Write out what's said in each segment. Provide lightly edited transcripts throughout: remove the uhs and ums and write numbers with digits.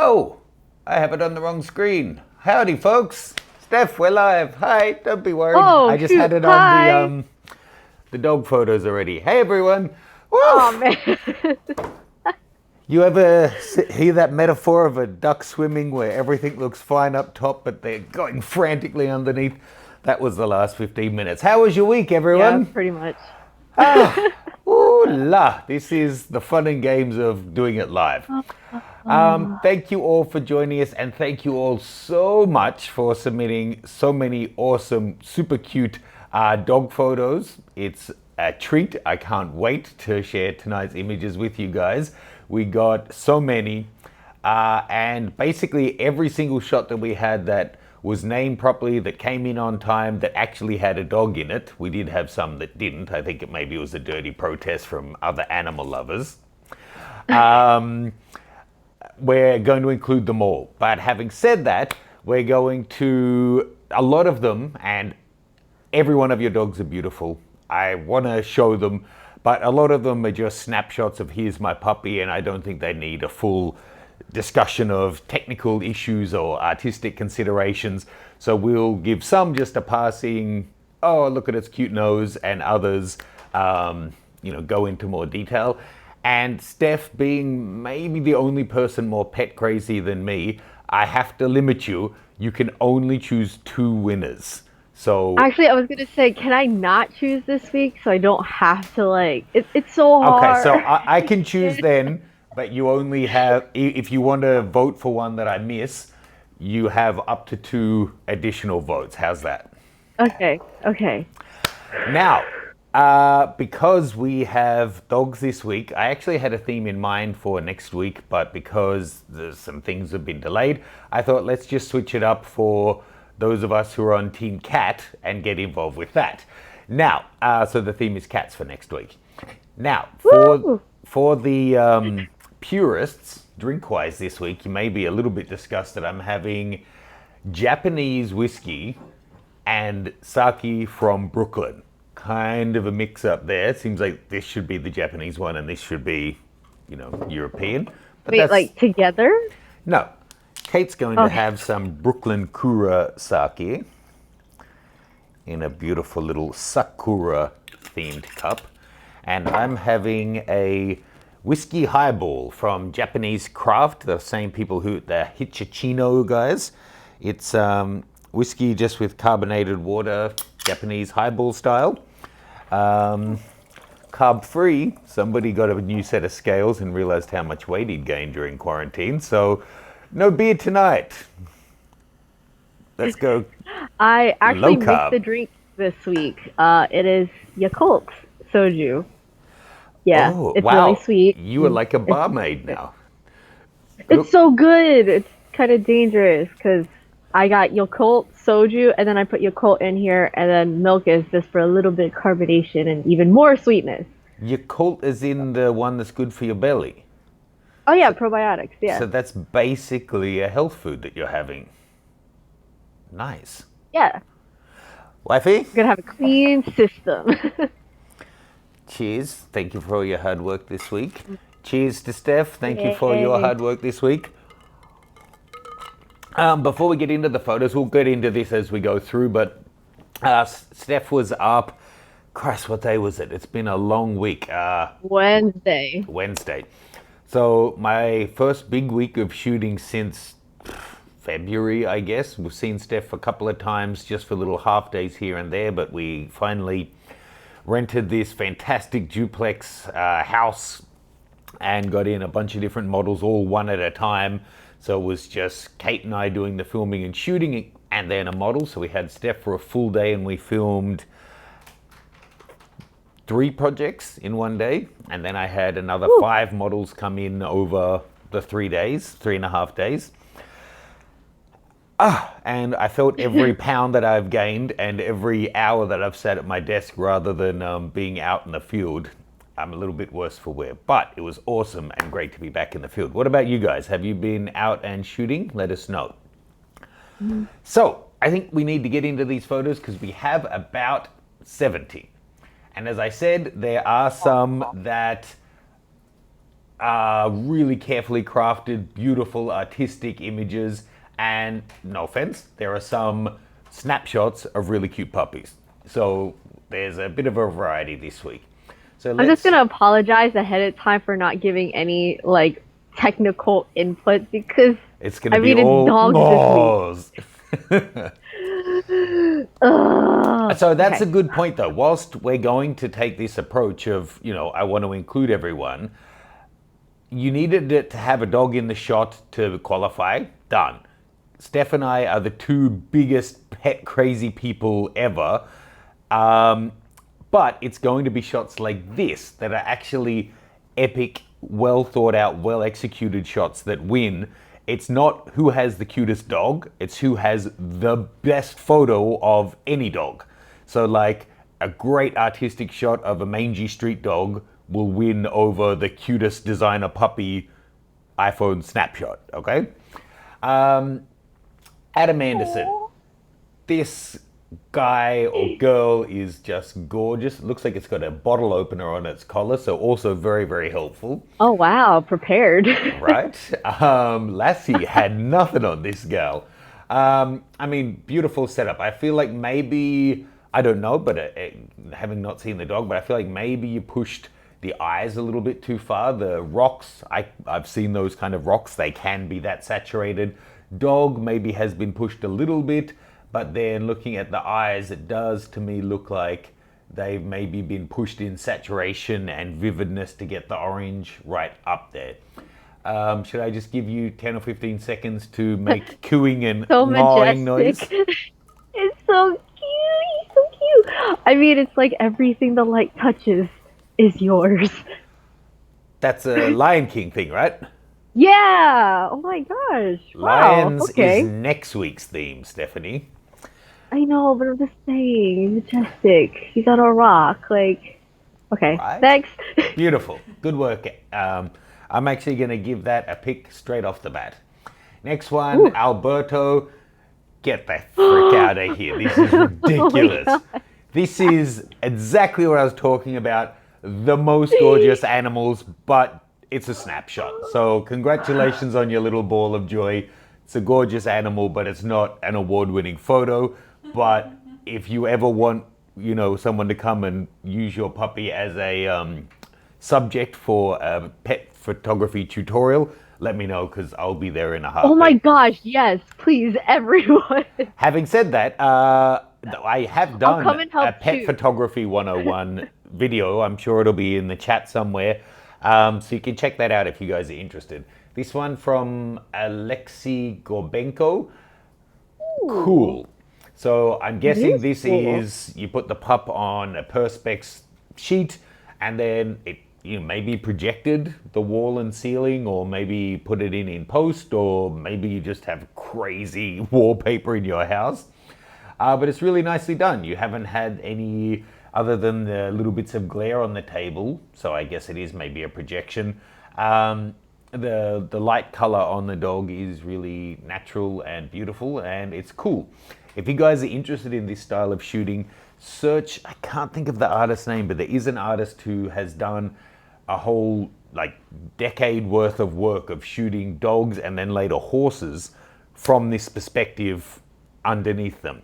Oh, I have it on the wrong screen. Howdy, folks. Steph, we're live. Hi, don't be worried. Oh, I just had shoot. it on Hi. the dog photos already. Hey, everyone. Oh, Woof. man. You ever hear that metaphor of a duck swimming where everything looks fine up top, but they're going frantically underneath? That was the last 15 minutes. How was your week, Yeah, everyone? pretty much. Ooh la. This is the fun and games of doing it live. Thank you all for joining us, and thank you all so much for submitting so many awesome, super cute dog photos. It's a treat. I can't wait to share tonight's images with you guys. We got so many, and basically every single shot that we had that was named properly, that came in on time, that actually had a dog in it. We did have some that didn't. I think maybe it was a dirty protest from other animal lovers. We're going to include them all. But having said that, we're going to, a lot of them, and every one of your dogs are beautiful. I want to show them, but a lot of them are just snapshots of here's my puppy, and I don't think they need a full discussion of technical issues or artistic considerations. So we'll give some just a passing, oh, look at its cute nose, and others, go into more detail. And Steph, being maybe the only person more pet crazy than me, I have to limit you. You can only choose two winners. So, Actually, I was gonna say, can I not choose this week so I don't have to it's so okay, so hard. I can choose then, but you only have, if you want to vote for one that I miss, you have up to two additional votes. How's that? Okay, okay. Now, because we have dogs this week, I actually had a theme in mind for next week, but because there's some things have been delayed, I thought let's just switch it up for those of us who are on Team Cat and get involved with that. Now, so the theme is cats for next week. Now, Woo! for the purists, drink-wise this week, you may be a little bit disgusted. I'm having Japanese whiskey and sake from Brooklyn. Kind of a mix-up there. Seems like this should be the Japanese one and this should be, European. But Wait, that's, like together? no. Kate's going to Okay. have some Brooklyn Kura sake in a beautiful little Sakura themed cup. And I'm having a whiskey highball from Japanese Craft, the same people the Hitchachino guys. It's whiskey just with carbonated water, Japanese highball style. Carb free. Somebody got a new set of scales and realized how much weight he'd gained during quarantine. So no beer tonight. Let's go I low actually mixed the carb. drink this week. It is Yakult soju. Yeah, Oh, it's really wow. sweet. You are like a It's barmaid now. It's Look, so good. It's kind of dangerous because I got Yakult soju, and then I put Yakult in here, and then milk is just for a little bit of carbonation and even more sweetness. Yakult is in the one that's good for your belly. Oh yeah, So, probiotics. so Yeah, that's basically a health food that you're having. Nice. yeah. Wifey, We're gonna have a clean system. cheers. Thank you for all your hard work this week. Cheers to Steph. Thank you for your Yay. hard work this week. Before we get into the photos, we'll get into this as we go through, but Steph was up. Christ, what day was it? It's been a long week. Wednesday. Wednesday. So my first big week of shooting since February, I guess. We've seen Steph a couple of times just for little half days here and there, but we finally rented this fantastic duplex house and got in a bunch of different models, all one at a time. So it was just Kate and I doing the filming and shooting, and then a model. So we had Steph for a full day, and we filmed three projects in one day. And then I had another Woo. five models come in over the 3 days, 3.5 days. And I felt every pound that I've gained and every hour that I've sat at my desk rather than being out in the field, I'm a little bit worse for wear. But it was awesome and great to be back in the field. What about you guys? Have you been out and shooting? Let us know. So I think we need to get into these photos because we have about 70. And as I said, there are some that are really carefully crafted, beautiful, artistic images. And no offense, there are some snapshots of really cute puppies. So there's a bit of a variety this week. So I'm just let's. gonna apologize ahead of time for not giving any like technical input because It's going to I be mean it's all dogs this laws. week. Ugh. So that's a Okay. good point, though. Whilst we're going to take this approach of, I want to include everyone, you needed it to have a dog in the shot to qualify. Done. Steph and I are the two biggest pet crazy people ever. But it's going to be shots like this that are actually epic, well thought out, well executed shots that win. It's not who has the cutest dog, it's who has the best photo of any dog. So, like, a great artistic shot of a mangy street dog will win over the cutest designer puppy iPhone snapshot, okay? Adam Anderson. This guy or girl is just gorgeous. It looks like it's got a bottle opener on its collar, so also very, very helpful, Oh wow, prepared. right? Lassie had nothing on this gal. I mean, beautiful setup. I feel like maybe, I don't know, but having not seen the dog, but I feel like maybe you pushed the eyes a little bit too far. The rocks, I've seen those kind of rocks, they can be that saturated. Dog maybe has been pushed a little bit, but then looking at the eyes, it does to me look like they've maybe been pushed in saturation and vividness to get the orange right up there. Should I just give you 10 or 15 seconds to make cooing and So gnawing noise? majestic. It's so cute. He's so cute. I mean, it's like everything the light touches is yours. That's a Lion King thing, right? Yeah. Oh my gosh. Wow. Lions Okay. is next week's theme, Stephanie. I know, but I'm just saying, majestic. He's on a rock. Like, okay. Right. Next. Beautiful. Good work. I'm actually going to give that a pick straight off the bat. Next one, Ooh. Alberto. Get the frick out of here. This is ridiculous. God. This is exactly what I was talking about. The most gorgeous animals, but it's a snapshot. So congratulations on your little ball of joy. It's a gorgeous animal, but it's not an award-winning photo. But if you ever want, someone to come and use your puppy as a subject for a pet photography tutorial, let me know because I'll be there in a heartbeat. Oh my gosh, yes, please, everyone. Having said that, I have done come and help a Pet too. Photography 101 video. I'm sure it'll be in the chat somewhere. So you can check that out if you guys are interested. This one from Alexei Gorbenko. Cool. So I'm guessing is this cool. is, you put the pup on a Perspex sheet and then it maybe projected the wall and ceiling, or maybe put it in post, or maybe you just have crazy wallpaper in your house. But it's really nicely done. You haven't had any, other than the little bits of glare on the table, so I guess it is maybe a projection. The light color on the dog is really natural and beautiful, and it's cool. If you guys are interested in this style of shooting, search, I can't think of the artist's name, but there is an artist who has done a whole decade worth of work of shooting dogs and then later horses from this perspective underneath them.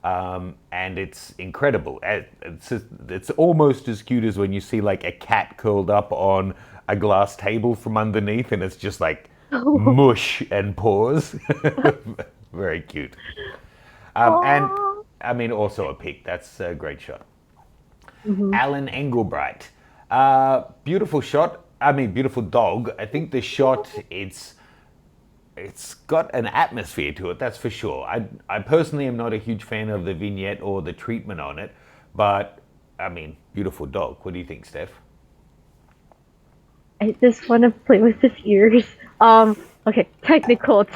And it's incredible. It's almost as cute as when you see like a cat curled up on a glass table from underneath and it's just like mush and paws. Very cute. And Aw. I mean, also a pic. That's a great shot. Mhm. Alan Engelbright. Beautiful shot. I mean, beautiful dog. I think the shot, it's got an atmosphere to it, that's for sure. I personally am not a huge fan of the vignette or the treatment on it, but I mean, beautiful dog. What do you think, Steph? I just want to play with his ears. Okay, technical.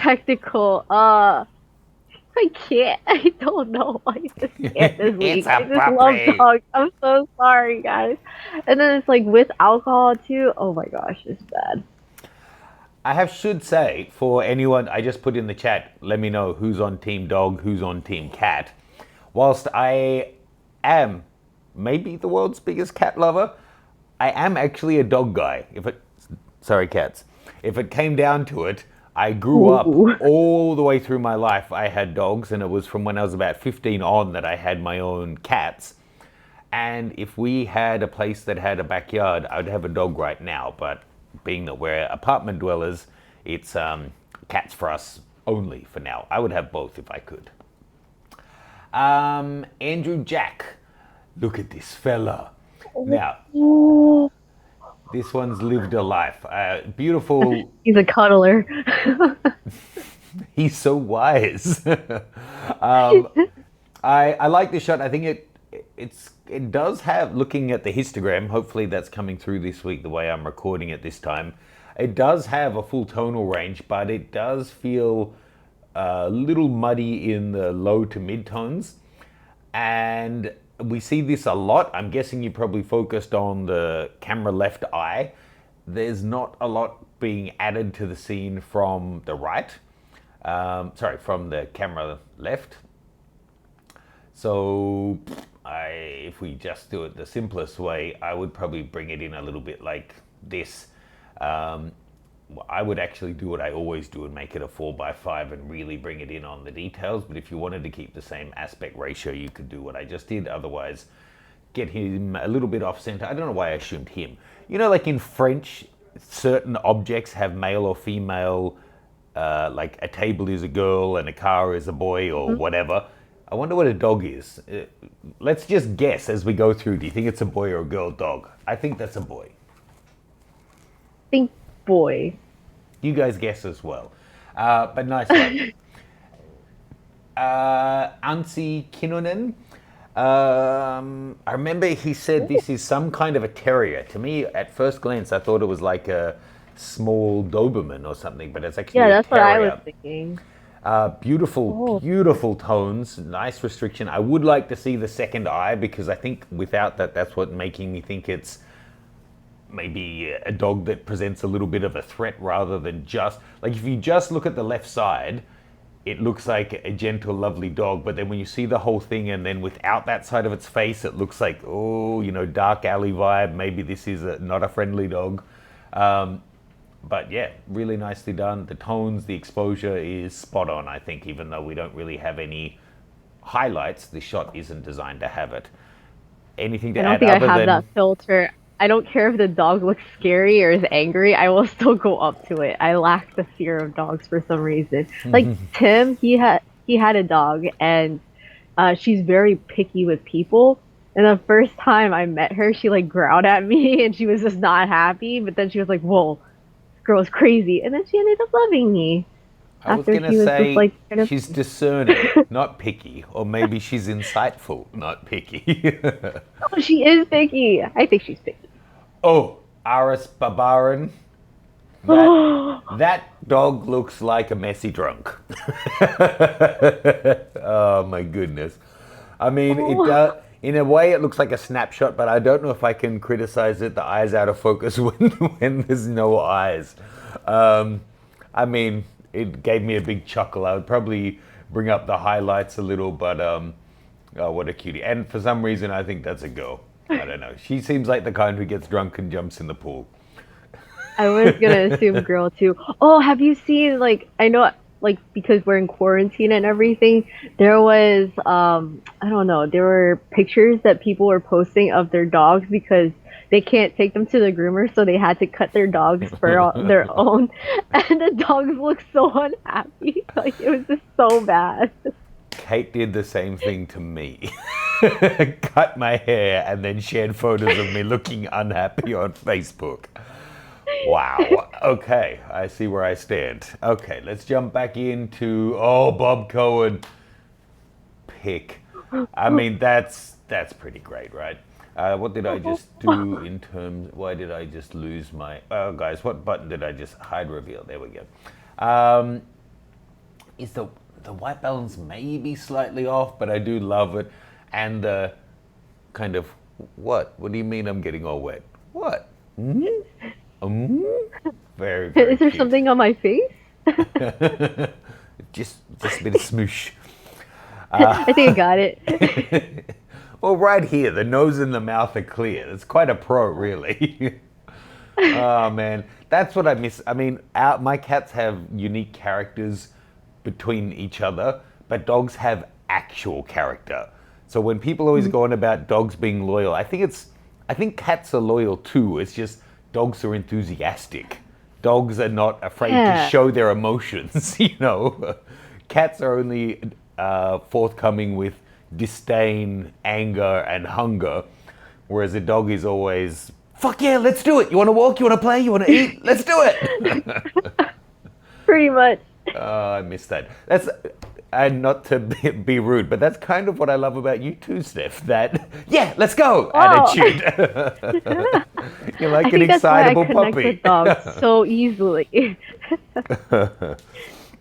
I can't. I don't know. I just can't this week. It's a I just love puppy. dogs. I'm so sorry, guys. And then it's like with alcohol too. Oh my gosh, it's bad. I should say, for anyone, I just put in the chat, let me know who's on team dog, who's on team cat. Whilst I am maybe the world's biggest cat lover, I am actually a dog guy. Sorry, cats. If it came down to it, I grew up Ooh. all the way through my life. I had dogs, and it was from when I was about 15 on that I had my own cats. And if we had a place that had a backyard, I'd have a dog right now. But being that we're apartment dwellers, it's cats for us only for now. I would have both if I could. Andrew Jack. Look at this fella. Now, Ooh. this one's lived a life. Beautiful. He's a cuddler. He's so wise. I like this shot. I think it does have, looking at the histogram, hopefully that's coming through this week the way I'm recording it this time. It does have a full tonal range, but it does feel a little muddy in the low to mid tones. And we see this a lot. I'm guessing you probably focused on the camera left eye. There's not a lot being added to the scene from the right. From the camera left. So if we just do it the simplest way, I would probably bring it in a little bit like this. I would actually do what I always do and make it a 4:5 and really bring it in on the details. But if you wanted to keep the same aspect ratio, you could do what I just did. Otherwise, get him a little bit off center. I don't know why I assumed him. You know, like in French, certain objects have male or female, like a table is a girl and a car is a boy or whatever. I wonder what a dog is. Let's just guess as we go through. Do you think it's a boy or a girl dog? I think that's a boy. Think boy. You guys guess as well. But nice one. Anssi Kinnunen. I remember he said this is some kind of a terrier. To me, at first glance, I thought it was like a small Doberman or something, but it's actually Yeah, a that's what I terrier. was thinking. Beautiful tones, nice restriction. I would like to see the second eye because I think without that, that's what making me think it's maybe a dog that presents a little bit of a threat rather than just, like if you just look at the left side, it looks like a gentle, lovely dog. But then when you see the whole thing and then without that side of its face, it looks like, dark alley vibe. Maybe this is not a friendly dog. But yeah, really nicely done. The tones, the exposure is spot on, I think, even though we don't really have any highlights, the shot isn't designed to have it. Anything to I don't add think I other have than... that filter. I don't care if the dog looks scary or is angry. I will still go up to it. I lack the fear of dogs for some reason. Like Tim, he had a dog, and she's very picky with people. And the first time I met her, she like growled at me, and she was just not happy. But then she was like, "Whoa, this girl's crazy," and then she ended up loving me. I was After going she to was say just like kind of, she's discerning, not picky. Or maybe she's insightful, not picky. oh, she is picky. I think she's picky. Oh, Aris Babaran. That dog looks like a messy drunk. Oh my goodness. I mean, it does. In a way, it looks like a snapshot, but I don't know if I can criticize it. The eyes out of focus when there's no eyes. I mean, it gave me a big chuckle. I would probably bring up the highlights a little, but oh, what a cutie! And for some reason, I think that's a girl. I don't know. She seems like the kind who gets drunk and jumps in the pool. I was gonna assume girl too. Oh, have you seen like I know like because we're in quarantine and everything, there was I don't know, there were pictures that people were posting of their dogs because they can't take them to the groomer, so they had to cut their dogs for their own, and the dogs look so unhappy. Like it was just so bad. Kate did the same thing to me. Cut my hair and then shared photos of me looking unhappy on Facebook. Wow. Okay, I see where I stand. Okay, let's jump back into Bob Cohen. Pick. I mean, that's pretty great, right? What did I just do in terms? Why did I just lose my? Oh, guys, what button did I just hide reveal? There we go. Is the white balance maybe slightly off, but I do love it, and the kind of what? What do you mean I'm getting all wet? What? Very, very Is there cute. something on my face? just a bit of smoosh. I think I got it. Well, right here, the nose and the mouth are clear. It's quite a pro, really. Oh man, that's what I miss. I mean, my cats have unique characters between each other, but dogs have actual character. So when people always go on about dogs being loyal, I think cats are loyal too. It's just dogs are enthusiastic. Dogs are not afraid to Yeah. show their emotions. Cats are only forthcoming with disdain, anger, and hunger, whereas a dog is always, fuck yeah, let's do it. You want to walk? You want to play? You want to eat? Let's do it. Pretty much. Oh, I miss that. That's and not to be rude, but that's kind of what I love about you too, Steph. That yeah, let's go Oh, attitude. You're like I an think that's why I excitable connect puppy. with dogs so easily. They're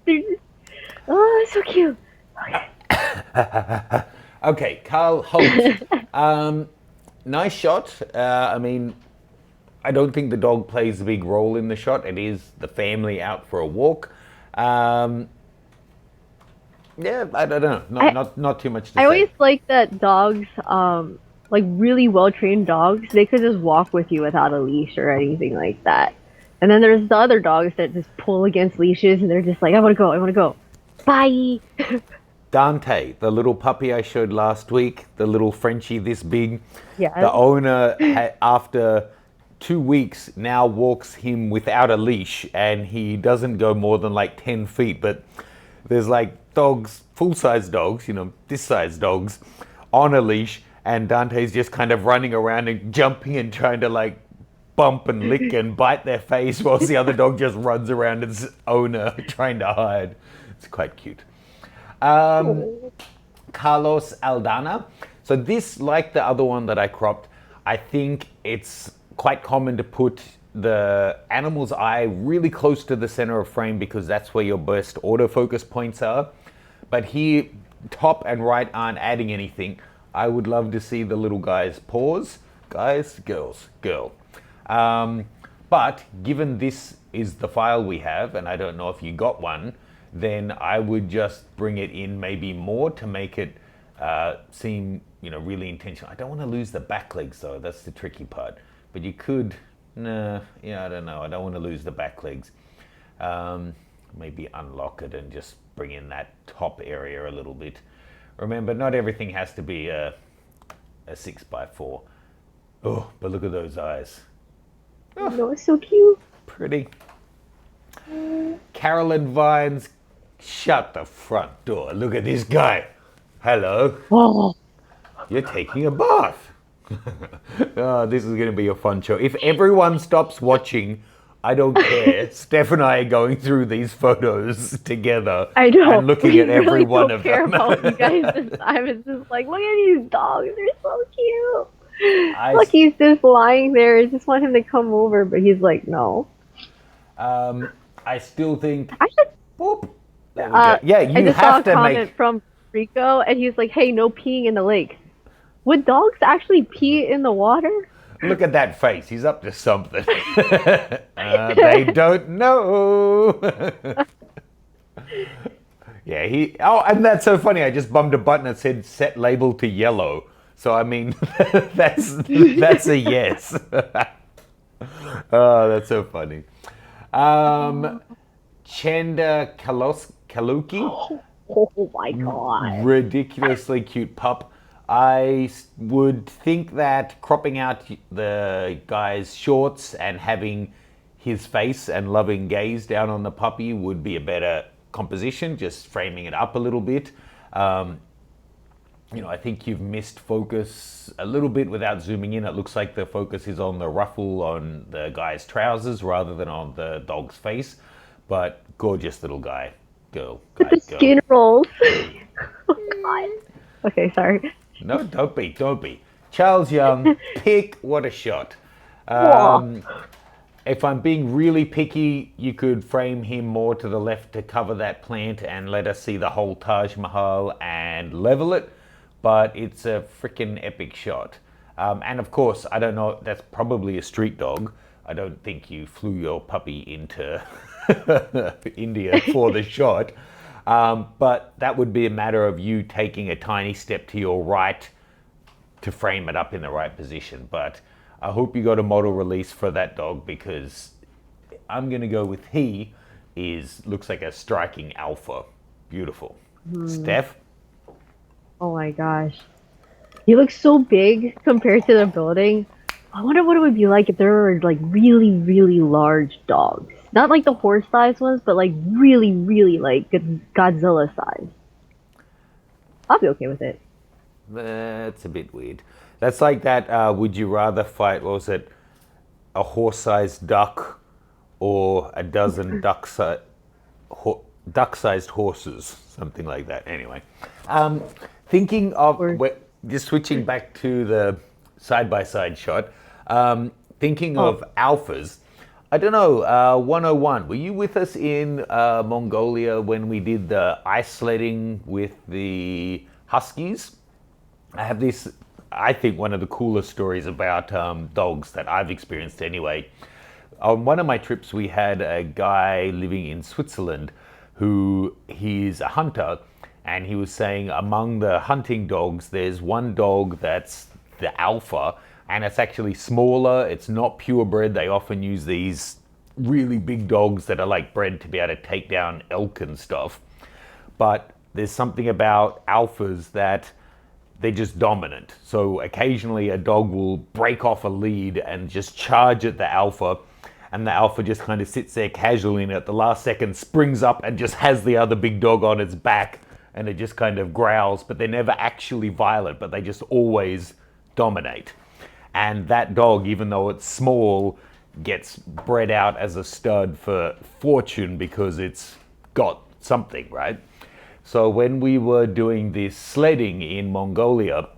just- oh, it's so cute. Okay, Carl Holt. Nice shot. I mean, I don't think the dog plays a big role in the shot. It is the family out for a walk. Yeah, I don't know. I Not too much to I always say. like that dogs, like really well trained dogs, they could just walk with you without a leash or anything like that. And then there's the other dogs that just pull against leashes and they're just like, I want to go, I want to go. Bye. Dante, the little puppy I showed last week, the little Frenchie this big, Yes. the owner, after 2 weeks, now walks him without a leash and he doesn't go more than like 10 feet. But there's like dogs, full size dogs, this size dogs, on a leash, and Dante's just kind of running around and jumping and trying to like bump and lick and bite their face whilst the other dog just runs around its owner trying to hide. It's quite cute. Oh. Carlos Aldana. So this, like the other one that I cropped, I think it's quite common to put the animal's eye really close to the center of frame because that's where your best autofocus points are. But here, top and right aren't adding anything. I would love to see the little guy's paws. Guys, girls, girl. But given this is the file we have, and I don't know if you got one, then I would just bring it in maybe more to make it seem, really intentional. I don't want to lose the back legs though. That's the tricky part. But you could, nah, yeah, I don't know. I don't want to lose the back legs. Maybe unlock it and just bring in that top area a little bit. Remember, not everything has to be a 6x4. Oh, but look at those eyes. No, it's so cute. Pretty. Carolyn Vines, shut the front door. Look at this guy. Hello. Oh, You're taking a bath. Oh, this is going to be a fun show. If everyone stops watching, I don't care. Steph and I are going through these photos together I know. and looking We at every really one don't of care them. about you guys this time. It's just like, look at these dogs. They're so cute. I, Look, he's just lying there. I just want him to come over, but he's like, no. I still think. I should. Whoop, there we go. Yeah, I you just saw have a to comment make. from Rico, and he's like, "Hey, no peeing in the lake." Would dogs actually pee in the water? Look at that face. He's up to something. They don't know. Yeah, Oh, and that's so funny. I just bummed a button that said set label to yellow. So I mean, that's a yes. Oh, that's so funny. Chenda Kaluki, Oh my god! ridiculously cute pup. I would think that cropping out the guy's shorts and having his face and loving gaze down on the puppy would be a better composition, just framing it up a little bit. I think you've missed focus a little bit without zooming in. It looks like the focus is on the ruffle on the guy's trousers rather than on the dog's face. But gorgeous little guy, girl, guy, The girl. skin rolls. Oh god. Okay, sorry. No, don't be. Charles Young, pick what a shot. Aw. If I'm being really picky, you could frame him more to the left to cover that plant and let us see the whole Taj Mahal and level it. But it's a freaking epic shot. And of course, I don't know, that's probably a street dog. I don't think you flew your puppy into India for the shot. But that would be a matter of you taking a tiny step to your right to frame it up in the right position. But I hope you got a model release for that dog because I'm going to go with he is looks like a striking alpha. Beautiful. Steph? Oh my gosh. He looks so big compared to the building. I wonder what it would be like if there were like really, really large dogs. Not like the horse size ones, but like really, really like Godzilla size. I'll be okay with it. That's a bit weird. That's like that. Would you rather fight? What was it? A horse-sized duck or a dozen duck-sized horses? Something like that. Anyway, thinking of Or just switching back to the side-by-side shot. Thinking oh, of alphas. I don't know. 101. Were you with us in Mongolia when we did the ice sledding with the huskies? I have this, I think, one of the coolest stories about dogs that I've experienced anyway. On one of my trips, we had a guy living in Switzerland who he's a hunter, and he was saying among the hunting dogs, there's one dog that's the alpha, and it's actually smaller. It's not purebred. They often use these really big dogs that are like bred to be able to take down elk and stuff. But there's something about alphas that they're just dominant. So occasionally a dog will break off a lead and just charge at the alpha, and the alpha just kind of sits there casually and at the last second springs up and just has the other big dog on its back, and it just kind of growls, but they're never actually violent, but they just always dominate. And that dog, even though it's small, gets bred out as a stud for fortune because it's got something, right? So when we were doing this sledding in Mongolia,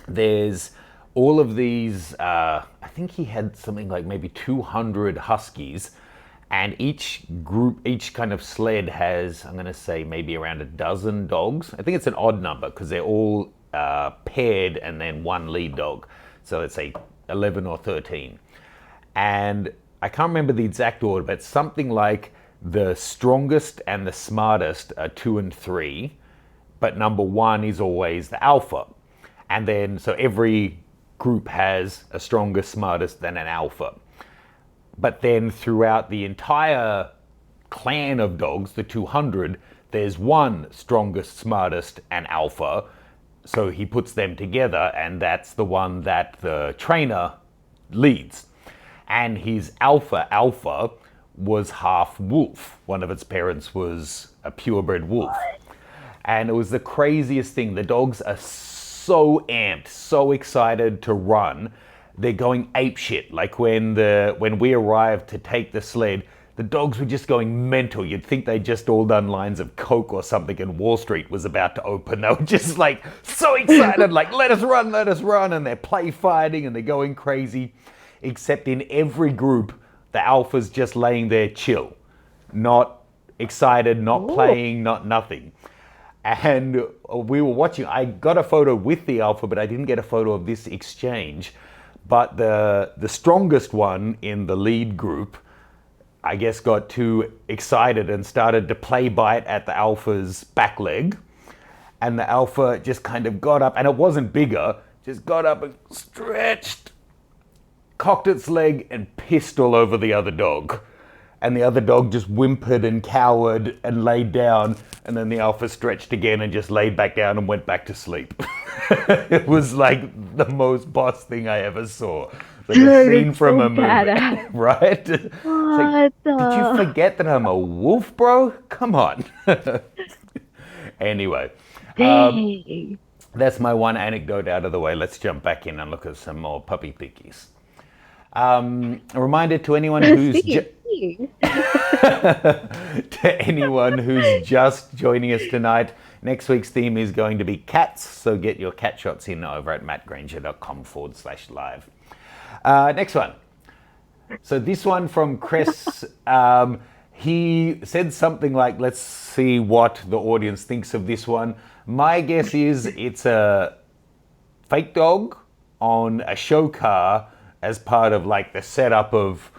there's all of these, I think he had something like maybe 200 huskies, and each group, each kind of sled has, I'm going to say maybe around a dozen dogs. I think it's an odd number because they're all paired and then one lead dog. So let's say 11 or 13. And I can't remember the exact order, but something like the strongest and the smartest are 2 and 3, but number 1 is always the alpha. And then, so every group has a strongest, smartest, than an alpha. But then throughout the entire clan of dogs, the 200, there's one strongest, smartest, and alpha. So he puts them together, and that's the one that the trainer leads. And his alpha was half wolf. One of its parents was a purebred wolf. And it was the craziest thing. The dogs are so amped, so excited to run. They're going apeshit. Like when we arrived to take the sled, the dogs were just going mental. You'd think they'd just all done lines of coke or something and Wall Street was about to open. They were just like so excited, like let us run. And they're play fighting and they're going crazy. Except in every group, the alpha's just laying there chill. Not excited, not playing, not nothing. And we were watching, I got a photo with the alpha, but I didn't get a photo of this exchange. But the strongest one in the lead group, I guess, got too excited and started to play bite at the alpha's back leg. And the alpha just kind of got up, and it wasn't bigger, just got up and stretched, cocked its leg, and pissed all over the other dog. And the other dog just whimpered and cowered and laid down, and then the alpha stretched again and just laid back down and went back to sleep. It was like the most boss thing I ever saw. Like a scene from a movie, badass. right? It's like, did you forget that I'm a wolf, bro? Come on. Anyway, Dang. that's my one anecdote out of the way. Let's jump back in and look at some more puppy pickies. A reminder to anyone who's to anyone who's just joining us tonight, next week's theme is going to be cats, so get your cat shots in over at mattgranger.com/live. Next one. So this one from Chris, he said something like, let's see what the audience thinks of this one. My guess is it's a fake dog on a show car as part of like the setup of,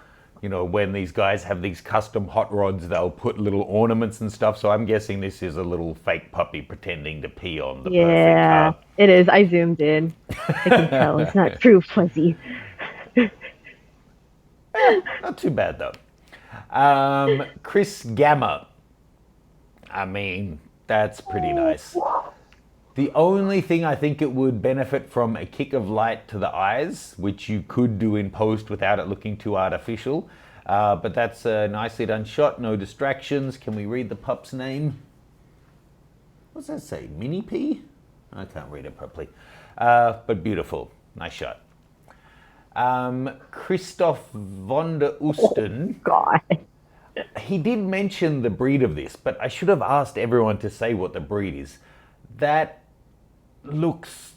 you know, when these guys have these custom hot rods, they'll put little ornaments and stuff. So I'm guessing this is a little fake puppy pretending to pee on the perfect car. It is. I zoomed in. I can tell it's not true, Fuzzy. Not too bad though. Chris Gamma. I mean, that's pretty nice. The only thing I think it would benefit from a kick of light to the eyes, which you could do in post without it looking too artificial. But that's a nicely done shot, no distractions. Can we read the pup's name? What's that say? Mini P? I can't read it properly. But beautiful. Nice shot. Christoph von der Osten. God. He did mention the breed of this, but I should have asked everyone to say what the breed is. That looks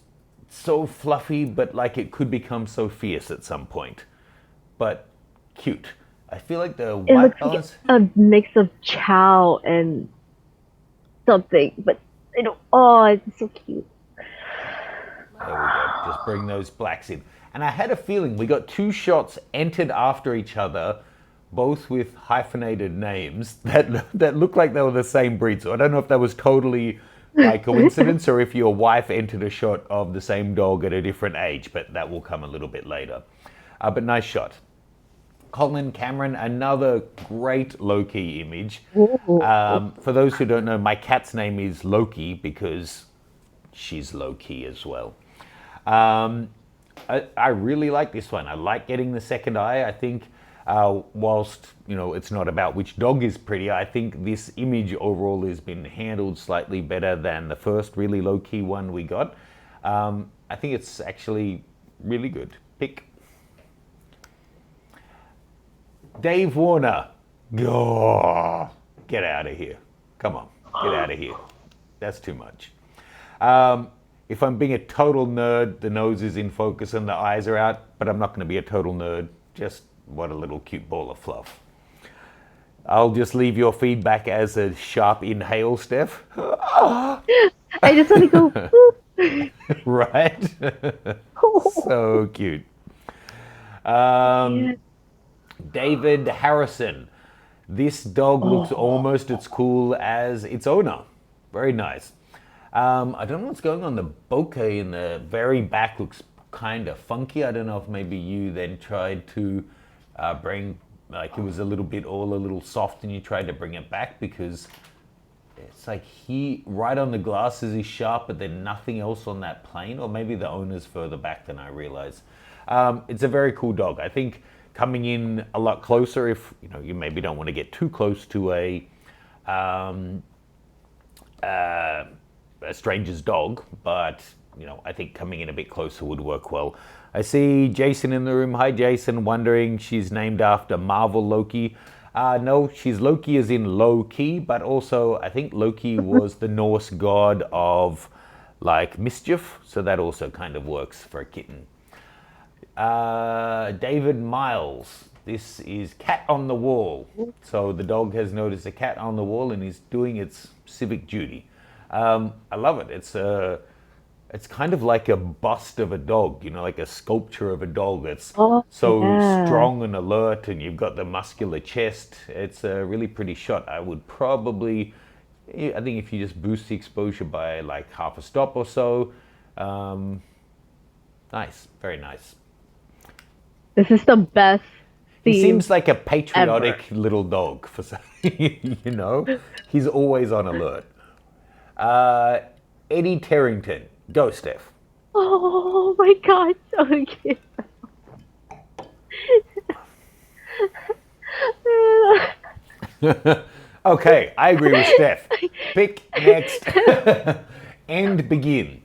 so fluffy, but like it could become so fierce at some point. But cute. I feel like the It white looks like balance. a mix of chow and something, but I don't. Oh, it's so cute. There we go. Just bring those blacks in. And I had a feeling we got two shots entered after each other, both with hyphenated names that looked like they were the same breed. So I don't know if that was totally by coincidence or if your wife entered a shot of the same dog at a different age, but that will come a little bit later. But nice shot. Colin Cameron, another great Loki image. For those who don't know, my cat's name is Loki because she's Loki as well. I really like this one. I like getting the second eye. I think whilst it's not about which dog is pretty, I think this image overall has been handled slightly better than the first really low-key one we got. I think it's actually really good. Pick. Dave Warner. Oh, get out of here. Come on, get out of here. That's too much. If I'm being a total nerd, the nose is in focus and the eyes are out, but I'm not going to be a total nerd. Just what a little cute ball of fluff. I'll just leave your feedback as a sharp inhale, Steph. I just want to go. Whoop. Right? So cute. Yeah. David Harrison. This dog looks almost as cool as its owner. Very nice. I don't know what's going on. The bokeh in the very back looks kind of funky. I don't know if maybe you then tried to bring, like it was a little soft and you tried to bring it back, because it's like right on the glasses is sharp, but then nothing else on that plane, or maybe the owner's further back than I realize. It's a very cool dog. I think coming in a lot closer, if you maybe don't want to get too close to a stranger's dog, but I think coming in a bit closer would work well. I see Jason in the room. Hi, Jason. Wondering she's named after Marvel Loki. No, she's Loki as in low key, but also I think Loki was the Norse god of like mischief, so that also kind of works for a kitten. David Miles. This is cat on the wall. So the dog has noticed a cat on the wall and is doing its civic duty. I love it. It's kind of like a bust of a dog, like a sculpture of a dog that's so strong and alert, and you've got the muscular chest. It's a really pretty shot. I think if you just boost the exposure by like half a stop or so, nice, very nice. This is the best. He seems like a patriotic little dog for he's always on alert. Eddie Terrington. Go, Steph. Oh my God, so cute. Okay, I agree with Steph. Pick next. End Begin.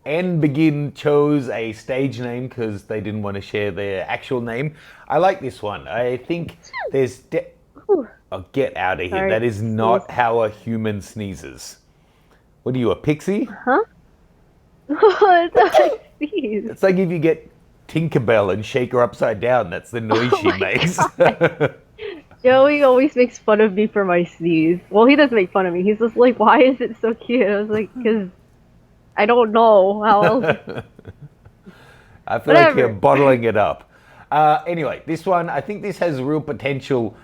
End Begin chose a stage name because they didn't want to share their actual name. I like this one. I think there's... Oh, get out of here. Sorry. That is not how a human sneezes. What are you, a pixie? Huh? It's like sneeze. It's like if you get Tinkerbell and shake her upside down, that's the noise she makes. Joey always makes fun of me for my sneeze. Well, he doesn't make fun of me. He's just like, why is it so cute? I was like, because I don't know how else. I feel like you're bottling it up. Anyway, this one, I think this has real potential,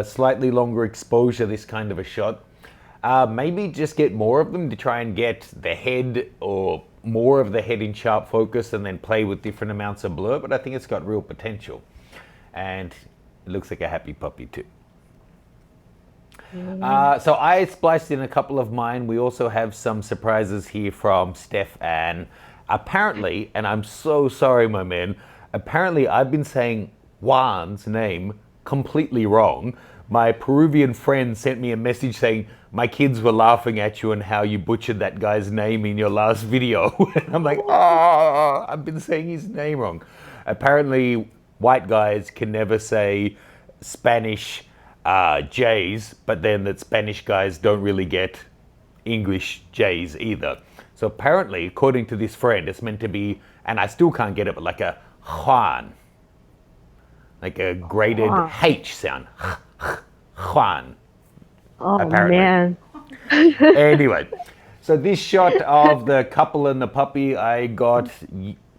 slightly longer exposure, this kind of a shot. Maybe just get more of them to try and get the head or more of the head in sharp focus and then play with different amounts of blur, but I think it's got real potential. And It looks like a happy puppy too. So I spliced in a couple of mine. We also have some surprises here from Steph, and apparently, and I'm so sorry, my man, apparently I've been saying Juan's name completely wrong. My Peruvian friend sent me a message saying, my kids were laughing at you and how you butchered that guy's name in your last video. And I'm like, oh, I've been saying his name wrong. Apparently, white guys can never say Spanish J's, but then that Spanish guys don't really get English J's either. So apparently, according to this friend, it's meant to be, and I still can't get it, but like a Juan. Like a graded H sound. Juan. Oh Apparently. man. Anyway, so this shot of the couple and the puppy I got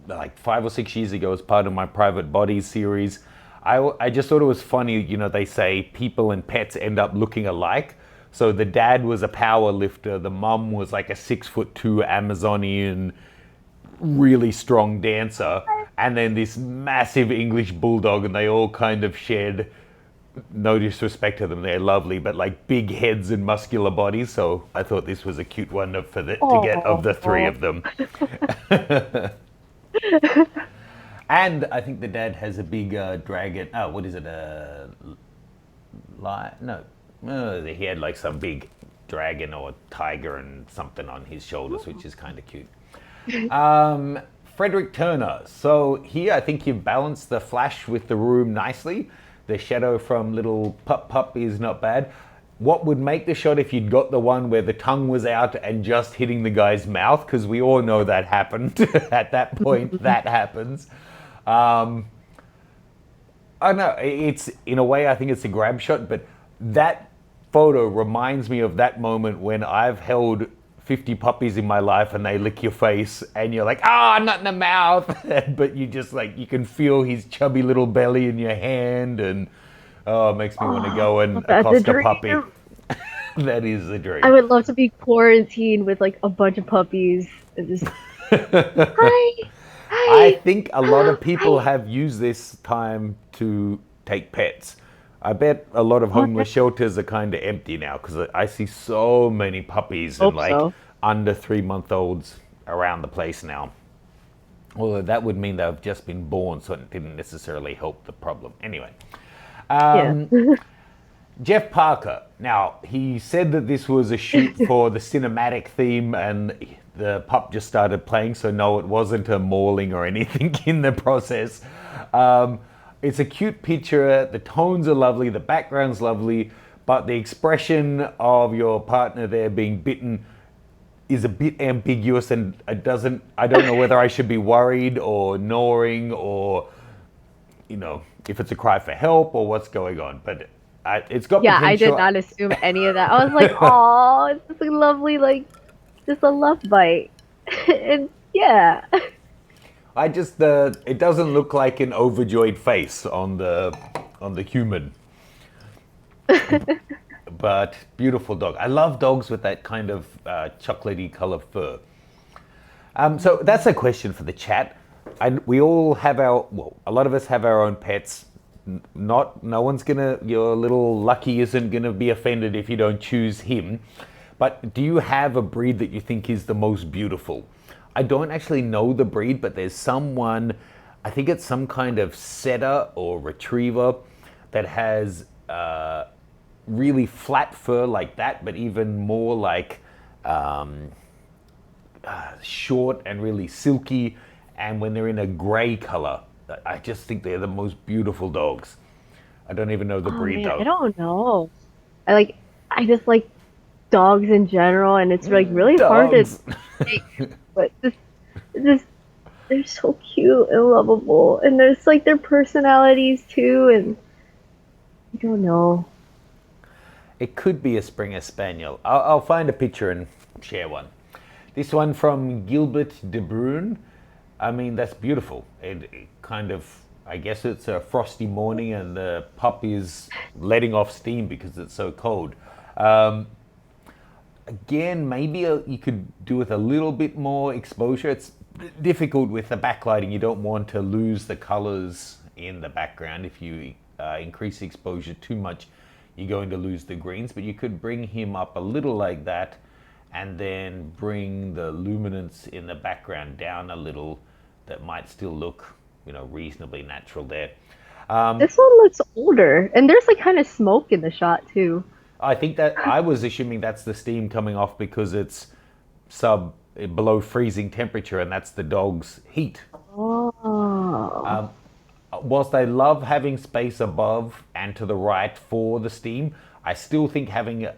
like 5 or 6 years ago as part of my Private Bodies series. I just thought it was funny, you know, they say people and pets end up looking alike. So the dad was a power lifter, the mum was like a 6'2" Amazonian, really strong dancer, and then this massive English bulldog, and they all kind of shared, no disrespect to them, they're lovely, but like big heads and muscular bodies. So I thought this was a cute one to get of the three of them. And I think the dad has a big dragon. Oh, what is it? No, he had like some big dragon or tiger and something on his shoulders, which is kind of cute. Frederick Turner. So here I think you've balanced the flash with the room nicely. The shadow from little pup is not bad. What would make the shot if you'd got the one where the tongue was out and just hitting the guy's mouth? Because we all know that happened. At that point, that happens. I don't know, it's, in a way, I think it's a grab shot, but that photo reminds me of that moment when I've held 50 puppies in my life and they lick your face and you're like, not in the mouth. But you just like, you can feel his chubby little belly in your hand, and it makes me want to go and accost a puppy. That is the dream. I would love to be quarantined with like a bunch of puppies and just hi. I think a lot of people have used this time to take pets. I bet a lot of homeless shelters are kind of empty now, because I see so many puppies and like under 3-month-olds around the place now. Although that would mean they've just been born, so it didn't necessarily help the problem. Anyway, Jeff Parker. Now, he said that this was a shoot for the cinematic theme, and the pup just started playing, so no, it wasn't a mauling or anything in the process. It's a cute picture, the tones are lovely, the background's lovely, but the expression of your partner there being bitten is a bit ambiguous, and I don't know whether I should be worried or gnawing, or, you know, if it's a cry for help or what's going on, but it's got potential. I did not assume any of that. I was like, oh, it's just a lovely, like, just a love bite. And yeah. It doesn't look like an overjoyed face on the human. But beautiful dog. I love dogs with that kind of chocolatey color fur. So that's a question for the chat. We all have a lot of us have our own pets. No one's your little Lucky isn't gonna be offended if you don't choose him. But do you have a breed that you think is the most beautiful? I don't actually know the breed, but there's someone, I think it's some kind of setter or retriever that has really flat fur like that, but even more like short and really silky. And when they're in a gray color, I just think they're the most beautiful dogs. I don't even know the breed though. I don't know. I just like dogs in general, and it's like really hard to take, but just they're so cute and lovable, and there's like their personalities too, and I don't know. It could be a Springer Spaniel. I'll find a picture and share one. This one from Gilbert De Bruyne. I mean, that's beautiful. It kind of, I guess it's a frosty morning and the pup is letting off steam because it's so cold. Again, maybe you could do with a little bit more exposure. It's difficult with the backlighting. You don't want to lose the colors in the background if you increase exposure too much, you're going to lose the greens. But you could bring him up a little like that, and then bring the luminance in the background down a little. That might still look, reasonably natural there. This one looks older, and there's like kind of smoke in the shot too. I think that I was assuming that's the steam coming off because it's sub below freezing temperature, and that's the dog's heat. Oh. Whilst I love having space above and to the right for the steam, I still think having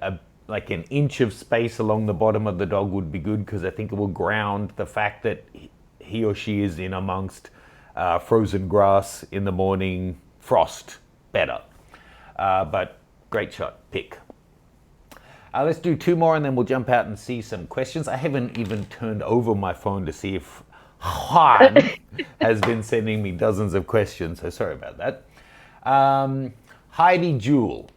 like an inch of space along the bottom of the dog would be good, because I think it will ground the fact that he or she is in amongst frozen grass in the morning, frost better. But great shot, pick. Let's do two more and then we'll jump out and see some questions. I haven't even turned over my phone to see if Han has been sending me dozens of questions, so sorry about that. Heidi Jewell.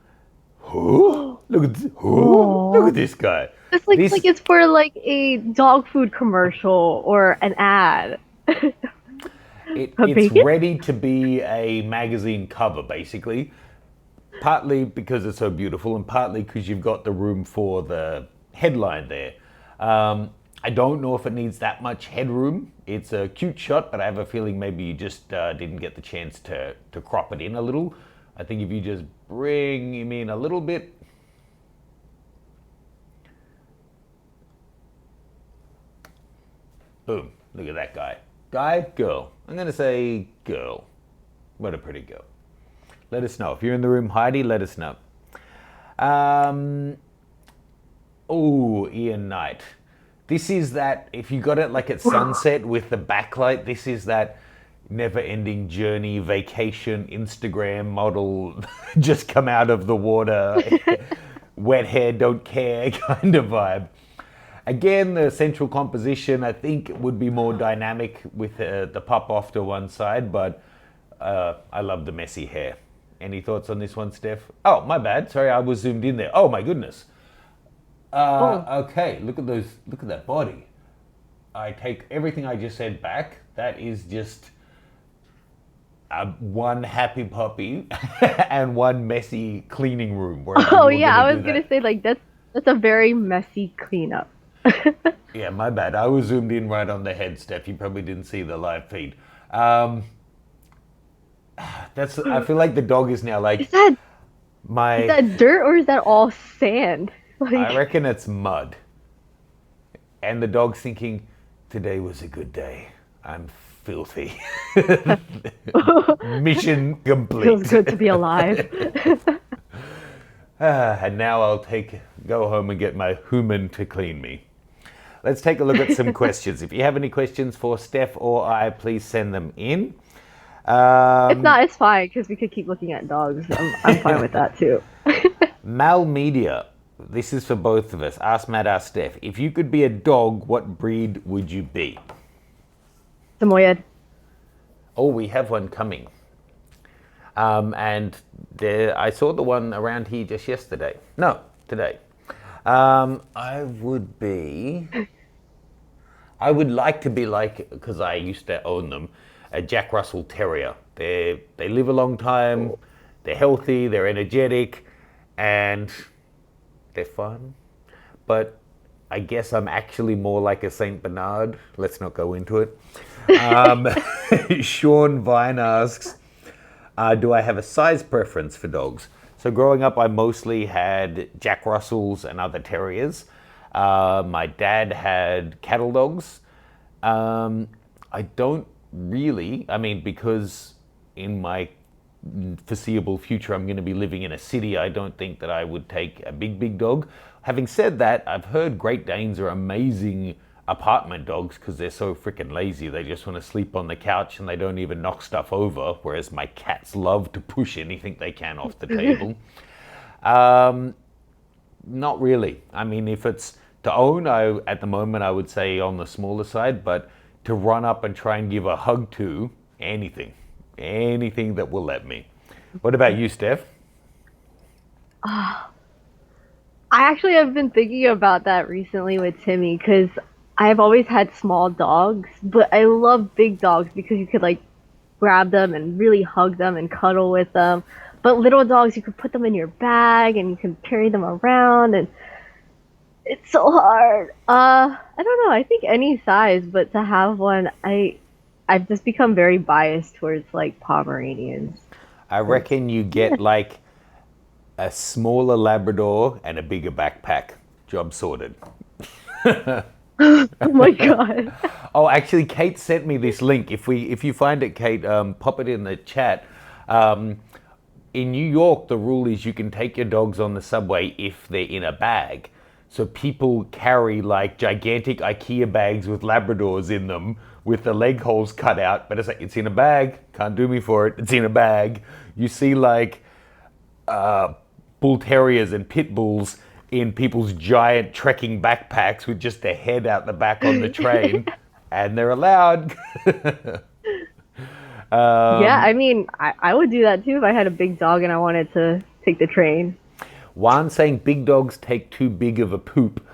Who? Look at this guy. It's like it's for like a dog food commercial or an ad. It's Bacon? ready to be a magazine cover, basically. Partly because it's so beautiful, and partly because you've got the room for the headline there. I don't know if it needs that much headroom. It's a cute shot, but I have a feeling maybe you just didn't get the chance to crop it in a little. I think if you just bring him in a little bit. Boom, look at that guy. Guy, girl. I'm gonna say girl. What a pretty girl. Let us know. If you're in the room, Heidi, let us know. Ian Knight. This is that, if you got it like at sunset with the backlight, this is that never-ending journey, vacation, Instagram model, just come out of the water, wet hair, don't care kind of vibe. Again, the central composition, I think, would be more dynamic with the pup off to one side, but I love the messy hair. Any thoughts on this one, Steph? Oh, my bad. Sorry, I was zoomed in there. Oh, my goodness. Okay, look at that body. I take everything I just said back. That is just one happy puppy and one messy cleaning room. Oh yeah, I was gonna say like that's a very messy cleanup. Yeah, my bad. I was zoomed in right on the head, Steph. You probably didn't see the live feed. I feel like the dog is now like Is that my. is that dirt or is that all sand? I Like reckon it's mud. And the dog's thinking, today was a good day. I'm filthy. Mission complete. feels good to be alive. And now I'll go home and get my human to clean me. Let's take a look at some questions. If you have any questions for Steph or I, please send them in. If not, it's fine because we could keep looking at dogs. I'm fine with that too. Mal Media, this is for both of us. Ask Matt, ask Steph. If you could be a dog, what breed would you be? Samoyed. Oh, we have one coming. And I saw the one around here just yesterday. No, today. I would like to be like, because I used to own them, a Jack Russell Terrier. They live a long time, they're healthy, they're energetic, and they're fun. But I guess I'm actually more like a Saint Bernard. Let's not go into it. Sean Vine asks, do I have a size preference for dogs? So growing up, I mostly had Jack Russells and other terriers. My dad had cattle dogs. I don't really, because in my foreseeable future I'm going to be living in a city, I don't think that I would take a big dog. Having said that, I've heard Great Danes are amazing apartment dogs because they're so freaking lazy. They just want to sleep on the couch and they don't even knock stuff over, whereas my cats love to push anything they can off the table. Not really. If it's to own, at the moment I would say on the smaller side, but to run up and try and give a hug to, anything that will let me. What about you, Steph? I actually have been thinking about that recently with Timmy because I've always had small dogs, but I love big dogs because you could like grab them and really hug them and cuddle with them. but little dogs, you could put them in your bag and you can carry them around, and it's so hard. I don't know. I think any size, but to have one, I've just become very biased towards like Pomeranians. I reckon you get like a smaller Labrador and a bigger backpack. Job sorted. Oh my god. Oh, actually, Kate sent me this link. If you find it, Kate, pop it in the chat. Um, in New York, the rule is you can take your dogs on the subway if they're in a bag. So people carry like gigantic IKEA bags with Labradors in them with the leg holes cut out, but it's like, it's in a bag. Can't do me for it. It's in a bag. You see like bull terriers and pit bulls in people's giant trekking backpacks with just their head out the back on the train, and they're allowed. Yeah, I mean, I would do that too if I had a big dog and I wanted to take the train. Juan saying big dogs take too big of a poop.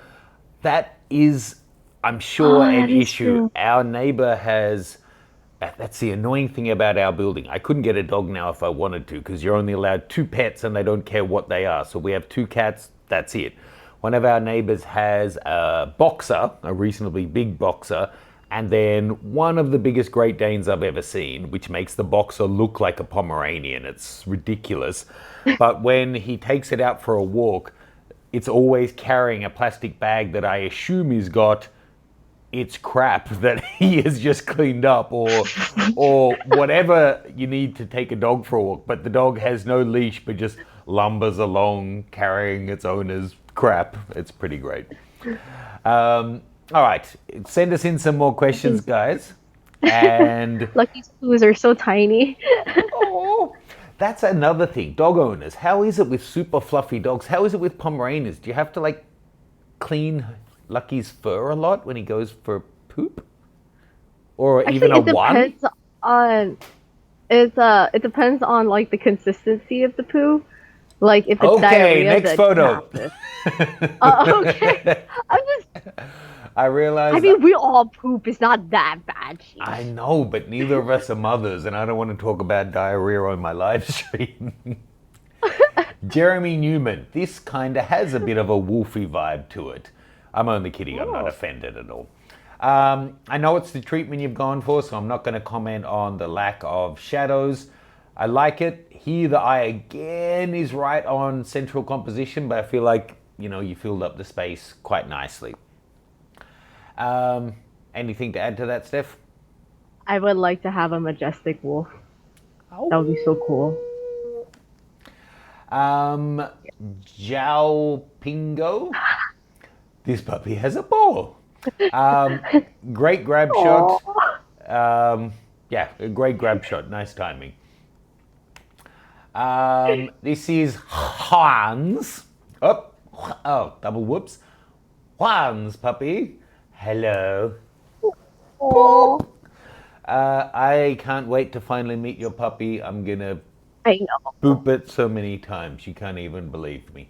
That is, I'm sure, Oh, an that is issue. true. Our neighbor has. That's the annoying thing about our building. I couldn't get a dog now if I wanted to because you're only allowed two pets and they don't care what they are. So we have two cats, that's it. One of our neighbors has a boxer, a reasonably big boxer, and then one of the biggest Great Danes I've ever seen, which makes the boxer look like a Pomeranian. It's ridiculous. But when he takes it out for a walk, it's always carrying a plastic bag that I assume he's got its crap that he has just cleaned up, or whatever you need to take a dog for a walk, but the dog has no leash but just lumbers along carrying its owner's crap. It's pretty great. All right, send us in some more questions, guys. And Lucky Sues are so tiny. oh, that's another thing. Dog owners, how is it with super fluffy dogs? How is it with Pomeranians? Do you have to like clean Lucky's fur a lot when he goes for poop? Or even Actually, a it one? depends on it depends on like the consistency of the poo. Like if it's Okay, diarrhea, next then you photo. have to. Okay. I'm just. I I realize mean, we all poop. It's not that bad. I Sheesh. know, but neither of us are mothers, and I don't want to talk about diarrhea on my live stream. Jeremy Newman, this kind of has a bit of a wolfy vibe to it. I'm only kidding, I'm not Oh. offended at all. I know it's the treatment you've gone for, so I'm not going to comment on the lack of shadows. I like it. Here, the eye again is right on central composition, but I feel like, you filled up the space quite nicely. Anything to add to that, Steph? I would like to have a majestic wolf. That would be so Oh. cool. Um, Jiao Pingo. This puppy has a ball. Um, great grab Oh. shot. Yeah, a great grab shot. Nice timing. This is Juan's. Oh, double whoops. Juan's puppy. Hello. Oh. I can't wait to finally meet your puppy. I'm gonna I know. boop it so many times you can't even believe me.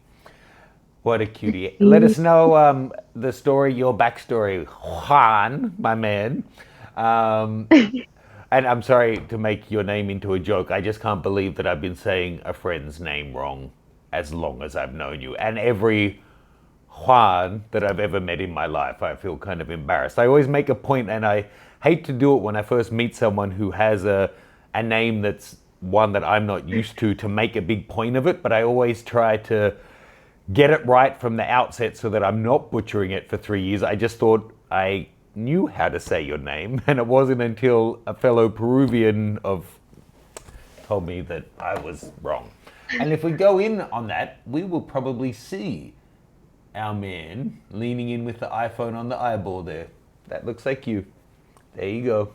What a cutie. Let us know the story, your backstory, Juan, my man. Um, and I'm sorry to make your name into a joke. I just can't believe that I've been saying a friend's name wrong as long as I've known you. And every Juan that I've ever met in my life, I feel kind of embarrassed. I always make a point, and I hate to do it when I first meet someone who has a name that's one that I'm not used to make a big point of it, but I always try to get it right from the outset so that I'm not butchering it for 3 years. I just thought I knew how to say your name, and it wasn't until a fellow Peruvian told me that I was wrong. And if we go in on that, we will probably see our man leaning in with the iPhone on the eyeball there. That looks like you. There you go.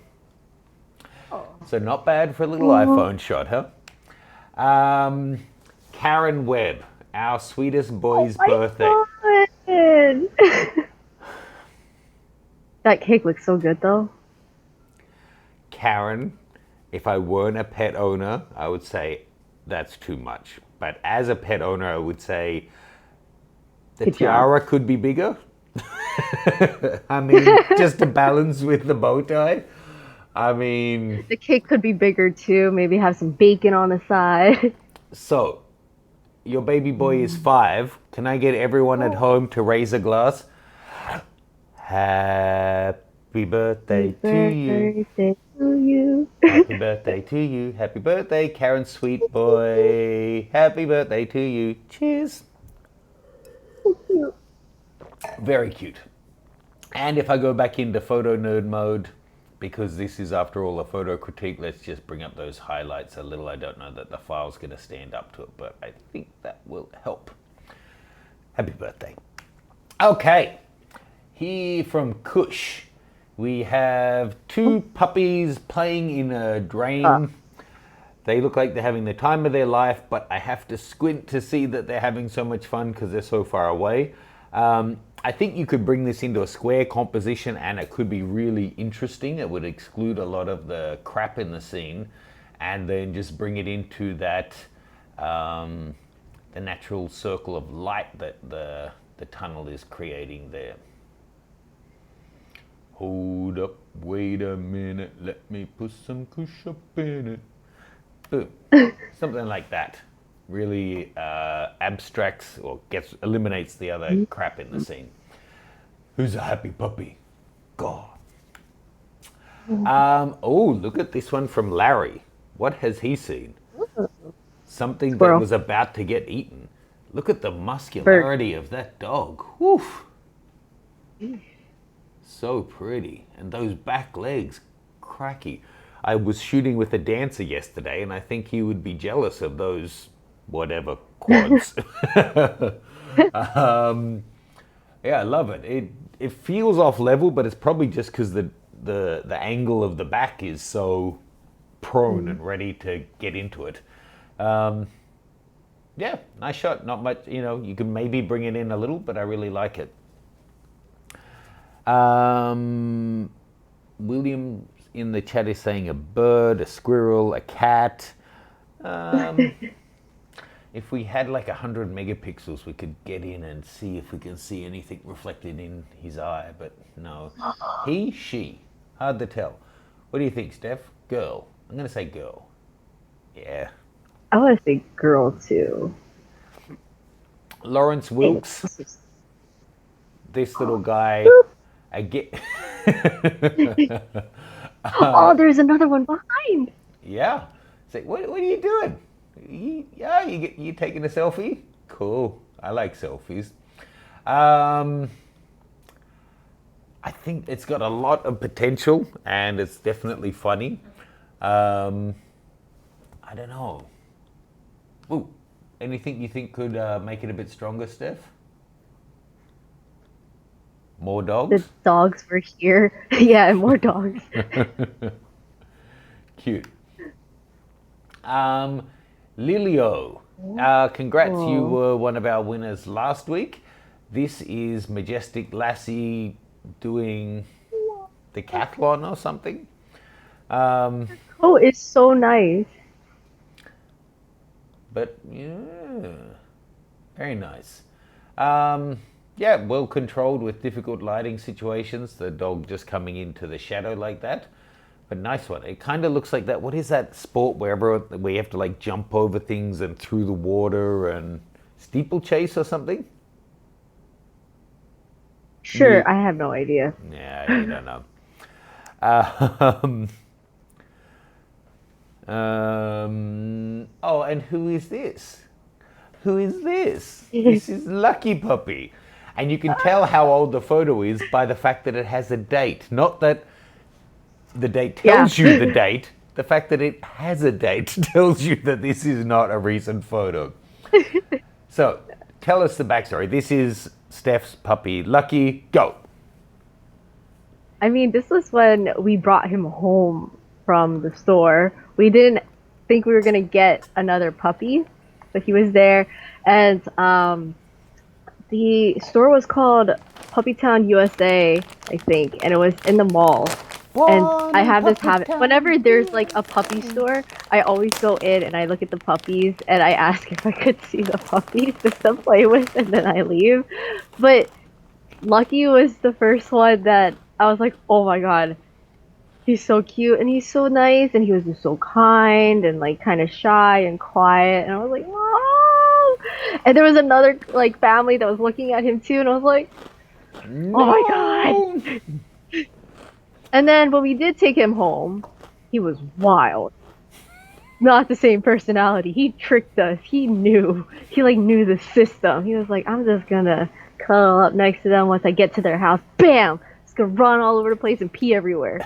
So not bad for a little iPhone shot, huh? Karen Webb, our sweetest Oh boy's my birthday. god. That cake looks so good though. Karen, if I weren't a pet owner, I would say that's too much. But as a pet owner, I would say the Good job. tiara could be bigger. I mean, just to balance with the bow tie. I mean, The cake could be bigger too. Maybe have some bacon on the side. So, your baby boy is 5. Can I get everyone at home to raise a glass? Happy birthday to you. Birthday to you. Happy birthday to you. Happy birthday, Karen Sweet Boy. Happy birthday to you. Cheers. Very cute. And if I go back into photo nerd mode, because this is after all a photo critique, let's just bring up those highlights a little. I don't know that the file's going to stand up to it, but I think that will help. Happy birthday. Okay, here from Kush, we have 2 puppies playing in a drain. They look like they're having the time of their life, but I have to squint to see that they're having so much fun because they're so far away. I think you could bring this into a square composition and it could be really interesting. It would exclude a lot of the crap in the scene and then just bring it into that the natural circle of light that the tunnel is creating there. Hold up, wait a minute, let me put some kush up in it. Boom. Something like that. Really abstracts or eliminates the other crap in the scene. Who's a happy puppy? God. Oh, look at this one from Larry. What has he seen? Something Squirrel. that was about to get eaten. Look at the muscularity of that dog. Woof. So pretty. And those back legs, cracky. I was shooting with a dancer yesterday and I think he would be jealous of those whatever quads. Yeah, I love it. It feels off level, but it's probably just because the angle of the back is so prone and ready to get into it. Yeah, nice shot. Not much, you can maybe bring it in a little, but I really like it. William in the chat is saying a bird, a squirrel, a cat. If we had like 100 megapixels, we could get in and see if we can see anything reflected in his eye, but no. He, she, hard to tell. What do you think, Steph? Girl. I'm going to say girl. Yeah. I want to say girl too. Lawrence Wilkes, this little guy, again. Oh, there's another one behind. Yeah. Say, what are you doing? You taking a selfie? Cool. I like selfies. I think it's got a lot of potential and it's definitely funny. I don't know. Ooh, anything you think could make it a bit stronger, Steph? More dogs? The dogs were here. Yeah, and more dogs. Cute. Lilio, congrats, you were one of our winners last week. This is Majestic Lassie doing decathlon or something. Oh, it's so nice. But yeah, very nice. Yeah, well controlled with difficult lighting situations. The dog just coming into the shadow like that. But nice one. It kind of looks like that. What is that sport where you have to like jump over things and through the water and steeplechase or something? Sure, I have no idea. Yeah, you don't know. Oh, and who is this? Who is this? This is Lucky Puppy. And you can tell how old the photo is by the fact that it has a date. Not that the date tells you the date. The fact that it has a date tells you that this is not a recent photo. So, tell us the backstory. This is Steph's puppy, Lucky. Go. I mean, this was when we brought him home from the store. We didn't think we were gonna get another puppy, but he was there, and the store was called Puppytown USA, I think, and it was in the mall. And I have this habit. Whenever there's like a puppy store, I always go in and I look at the puppies and I ask if I could see the puppies just to play with, and then I leave. But Lucky was the first one that I was like, oh my god, He's so cute and he's so nice and he was just so kind and like kind of shy and quiet and I was like, "Mom!" And there was another like family that was looking at him too and I was like, "Oh my God." No. And then when we did take him home, he was wild. Not the same personality. He tricked us. He knew. He like knew the system. He was like, "I'm just gonna cuddle up next to them once I get to their house. Bam! Just gonna run all over the place and pee everywhere."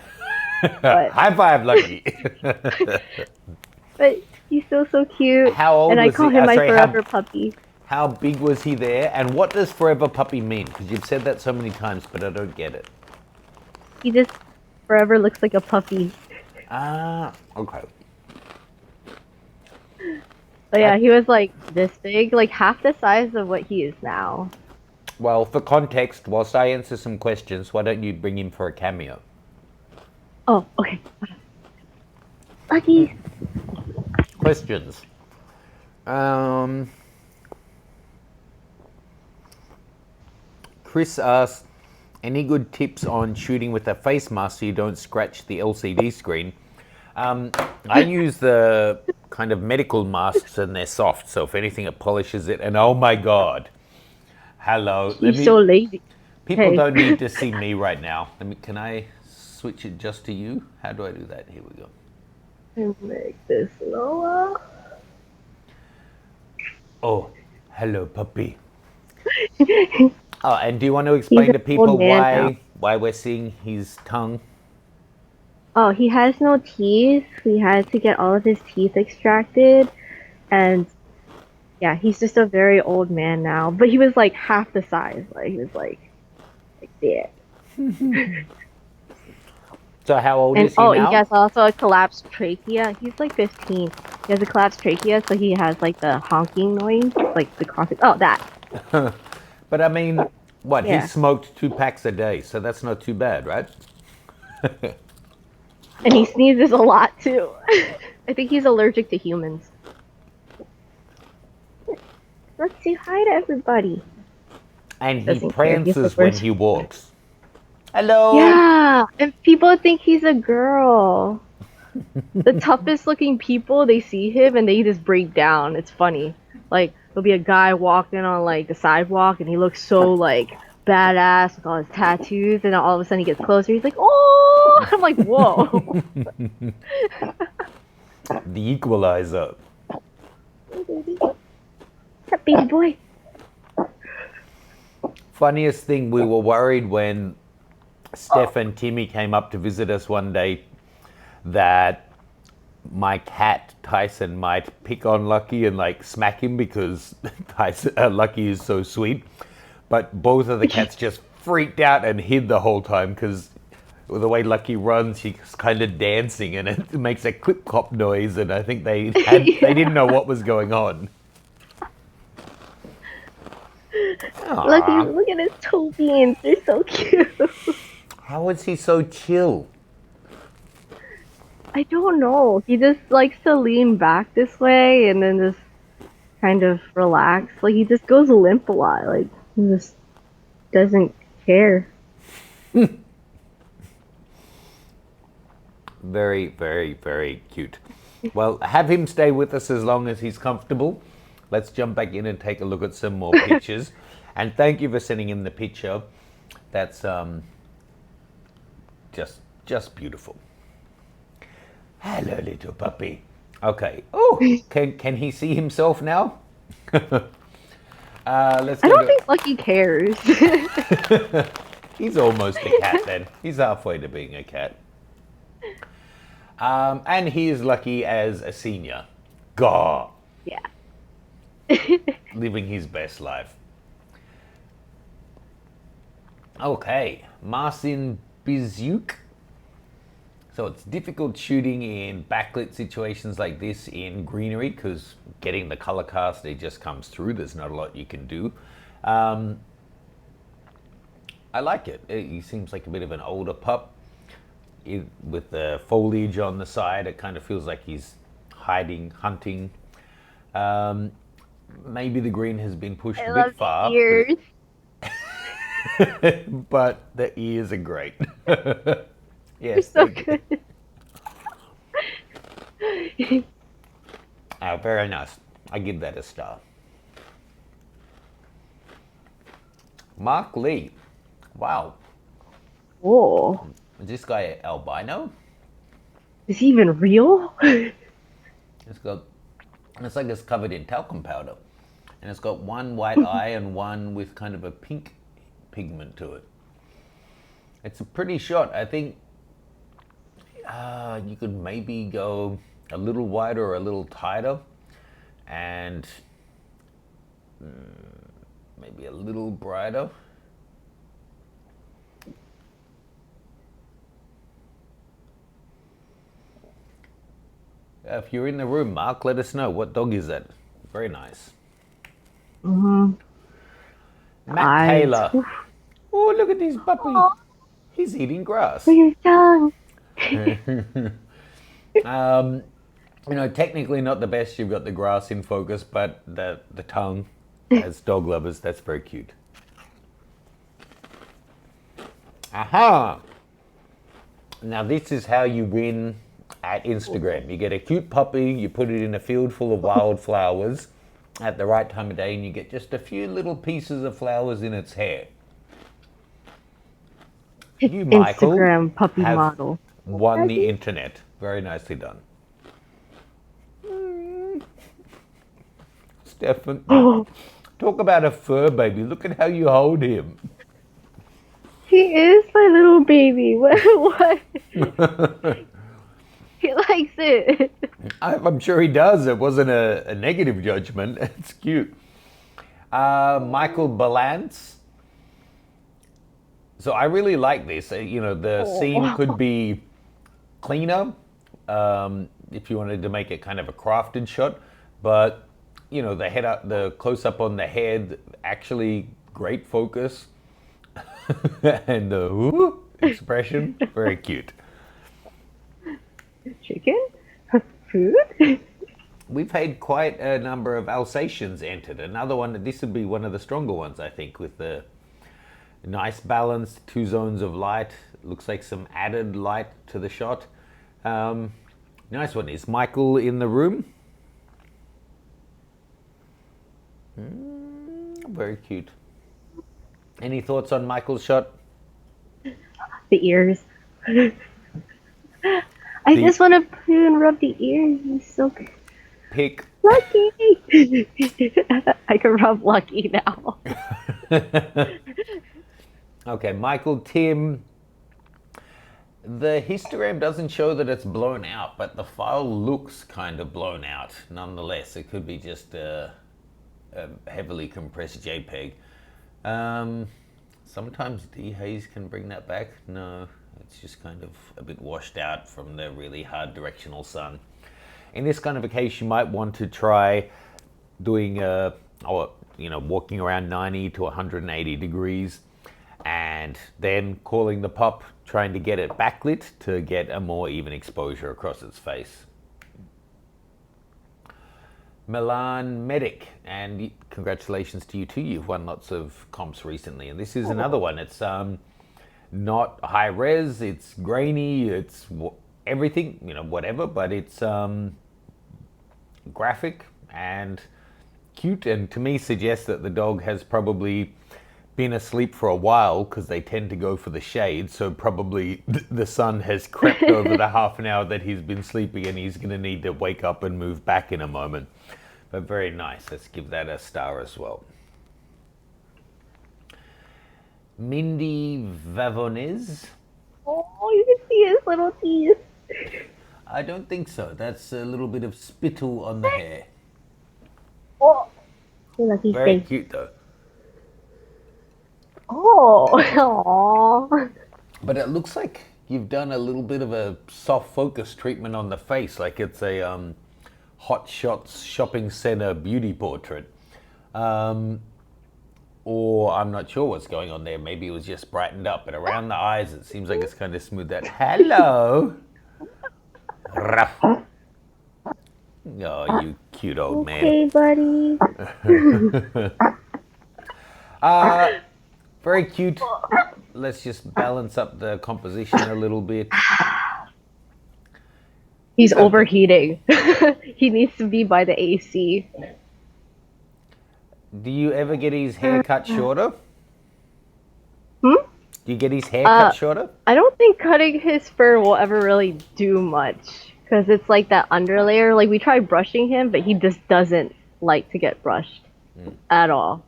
But High five, Lucky. but he's still so cute, How old and I was call he? him my Sorry, forever puppy. how big was he there? And what does forever puppy mean? Because you've said that so many times, but I don't get it. He just forever looks like a puppy. Ah, okay. But yeah, he was like this big, like half the size of what he is now. Well, for context, whilst I answer some questions, why don't you bring him for a cameo? Oh, okay. Lucky. Questions. Chris asks, any good tips on shooting with a face mask so you don't scratch the LCD screen? I use the kind of medical masks and they're soft, so if anything, it polishes it. And oh my God, hello. He's so lazy. People Hey. don't need to see me right now. Can I switch it just to you? How do I do that? Here we go. And make this lower. Oh, hello, puppy. Oh, and do you want to He's explain an to people old man now. why we're seeing his tongue? Oh, he has no teeth. We had to get all of his teeth extracted, and yeah, he's just a very old man now. But he was like half the size. Like he was like that. So how old And is he oh, he now? has also a collapsed trachea. He's like 15. He has a collapsed trachea, so he has like the honking noise, like the coughing. Oh, that. But I mean, what? He Yeah. smoked 2 packs a day, so that's not too bad, right? And he sneezes a lot too. I think he's allergic to humans. Let's say hi to everybody. And he Doesn't care. He's the prances when worst. he walks. Hello. Yeah, and people think he's a girl. The toughest looking people, they see him and they just break down. It's funny. Like there'll be a guy walking on like the sidewalk and he looks so like badass with all his tattoos, and then all of a sudden he gets closer. He's like, "Oh!" I'm like, "Whoa!" The equalizer. That baby boy. Funniest thing, we were worried when Steph and Timmy came up to visit us one day that my cat Tyson might pick on Lucky and like smack him because Lucky is so sweet. But both of the cats just freaked out and hid the whole time because the way Lucky runs, he's kind of dancing and it makes a clip clop noise. And I think they didn't know what was going on. Lucky, Aw, look at his toe beans. They're so cute. how is he so chill? I don't know. He just likes to lean back this way and then just kind of relax. Like he just goes limp a lot. Like he just doesn't care. Very, very, very cute. Well, have him stay with us as long as he's comfortable. Let's jump back in and take a look at some more pictures. And thank you for sending in the picture. That's just beautiful. Hello, little puppy. Okay. Oh, can he see himself now? Let's I go don't to, think Lucky cares. He's almost a cat then. He's halfway to being a cat. And he is lucky as a senior. Gaw. Yeah. Living his best life. Okay, Marcin Bizuk. So it's difficult shooting in backlit situations like this in greenery because getting the color cast, it just comes through. There's not a lot you can do. I like it. He seems like a bit of an older pup. With the foliage on the side, it kind of feels like he's hiding, hunting. Maybe the green has been pushed I a love bit far. the ears. But the ears are great. You're Yes, so thank you. good. Very nice. I give that a star. Mark Lee. Wow. Oh, Is this guy albino? is he even real? It's got, it's like it's covered in talcum powder. And it's got one white eye and one with kind of a pink pigment to it. It's a pretty shot. I think you could maybe go a little wider or a little tighter, and maybe a little brighter. If you're in the room, Mark, let us know. What dog is that? Very nice. Mm-hmm. Matt Eyes. Taylor. Oof. Oh, look at this puppy. Aw, He's eating grass. look at his tongue. Um, technically not the best. You've got the grass in focus, but the tongue, as dog lovers, that's very cute. Aha! Now this is how you win at Instagram. You get a cute puppy, you put it in a field full of wildflowers at the right time of day, and you get just a few little pieces of flowers in its hair. You, Michael, Instagram puppy have model. won the internet. Very nicely done. Stefan, Oh, talk about a fur baby. Look at how you hold him. he is my little baby. What? He likes it. I'm sure he does. It wasn't a negative judgment. It's cute. Michael Balance. So I really like this. The scene could be cleaner if you wanted to make it kind of a crafted shot, but the head up, the close up on the head, actually great focus, and the whoo expression, very cute. Chicken? Food? We've had quite a number of Alsatians entered. Another one, this would be one of the stronger ones, I think, with the nice balance, 2 zones of light. Looks like some added light to the shot. Nice one. Is Michael in the room? Very cute. Any thoughts on Michael's shot? The ears. I just want to poo and rub the ears. He's so Pick. lucky. I can rub Lucky now. Okay, Michael, Tim. The histogram doesn't show that it's blown out, but the file looks kind of blown out. Nonetheless, it could be just a heavily compressed JPEG. Sometimes dehaze can bring that back. No, it's just kind of a bit washed out from the really hard directional sun. In this kind of a case, you might want to try doing walking around 90 to 180 degrees, and then calling the pup, trying to get it backlit to get a more even exposure across its face. Milan Medic, and congratulations to you too. You've won lots of comps recently, and this is another one. It's not high res, it's grainy, it's everything, whatever, but it's graphic and cute, and to me suggests that the dog has probably been asleep for a while, because they tend to go for the shade, so probably the sun has crept over the half an hour that he's been sleeping, and he's going to need to wake up and move back in a moment. But very nice. Let's give that a star as well. Mindy Vavonez. Oh, you can see his little teeth. I don't think so. That's a little bit of spittle on the hair. Oh, Lucky Very face. cute though. Oh, aww. But it looks like you've done a little bit of a soft focus treatment on the face, like it's a Hot Shots shopping center beauty portrait. Or I'm not sure what's going on there. Maybe it was just brightened up, but around the eyes it seems like it's kind of smoothed out. Hello. Ruff. Oh, you cute old man. Okay, buddy. Very cute let's just balance up the composition a little bit. He's Okay. overheating. He needs to be by the AC. Do you ever get his hair cut shorter? Hmm? Do you get his hair Uh, cut shorter? I don't think cutting his fur will ever really do much because it's like that underlayer. Like we tried brushing him, but he just doesn't like to get brushed at all.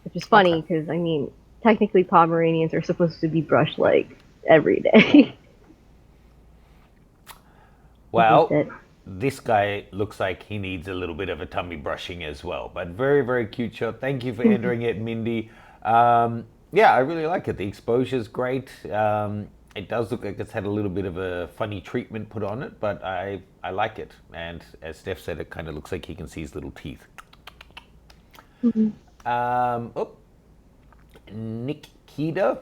Which is Okay. funny because I mean, technically Pomeranians are supposed to be brushed like every day. I hate Well, it. this guy looks like he needs a little bit of a tummy brushing as well. But very, very cute shot. Thank you for entering it, Mindy. Yeah, I really like it. The exposure's great. It does look like it's had a little bit of a funny treatment put on it, but I like it. And as Steph said, it kind of looks like he can see his little teeth. Oh, Nikita.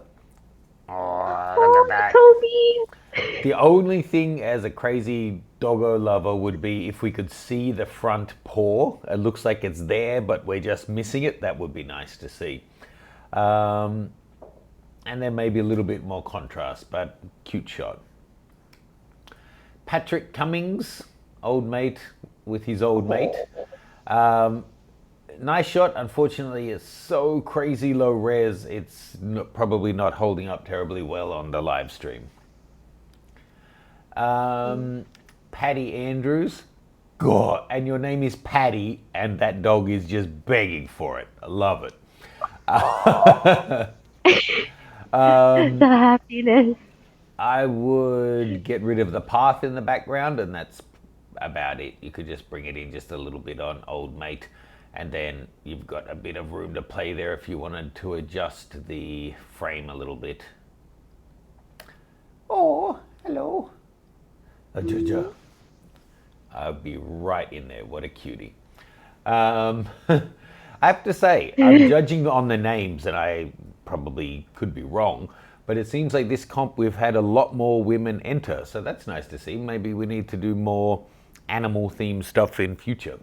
Oh, look at Oh, that. The only thing as a crazy doggo lover would be if we could see the front paw. It looks like it's there, but we're just missing it. That would be nice to see. Um, and then maybe a little bit more contrast, but cute shot. Patrick Cummings, old mate with his old mate. Um, nice shot. Unfortunately, it's so crazy low res, it's probably not holding up terribly well on the live stream. Patty Andrews. God, and your name is Patty, and that dog is just begging for it. I love it. the happiness. I would get rid of the path in the background, and that's about it. You could just bring it in just a little bit on old mate, and then you've got a bit of room to play there if you wanted to adjust the frame a little bit. Oh, hello. Jojo. I'll be right in there. What a cutie. I have to say, I'm judging on the names, and I probably could be wrong, but it seems like this comp we've had a lot more women enter, so that's nice to see. Maybe we need to do more animal themed stuff in future.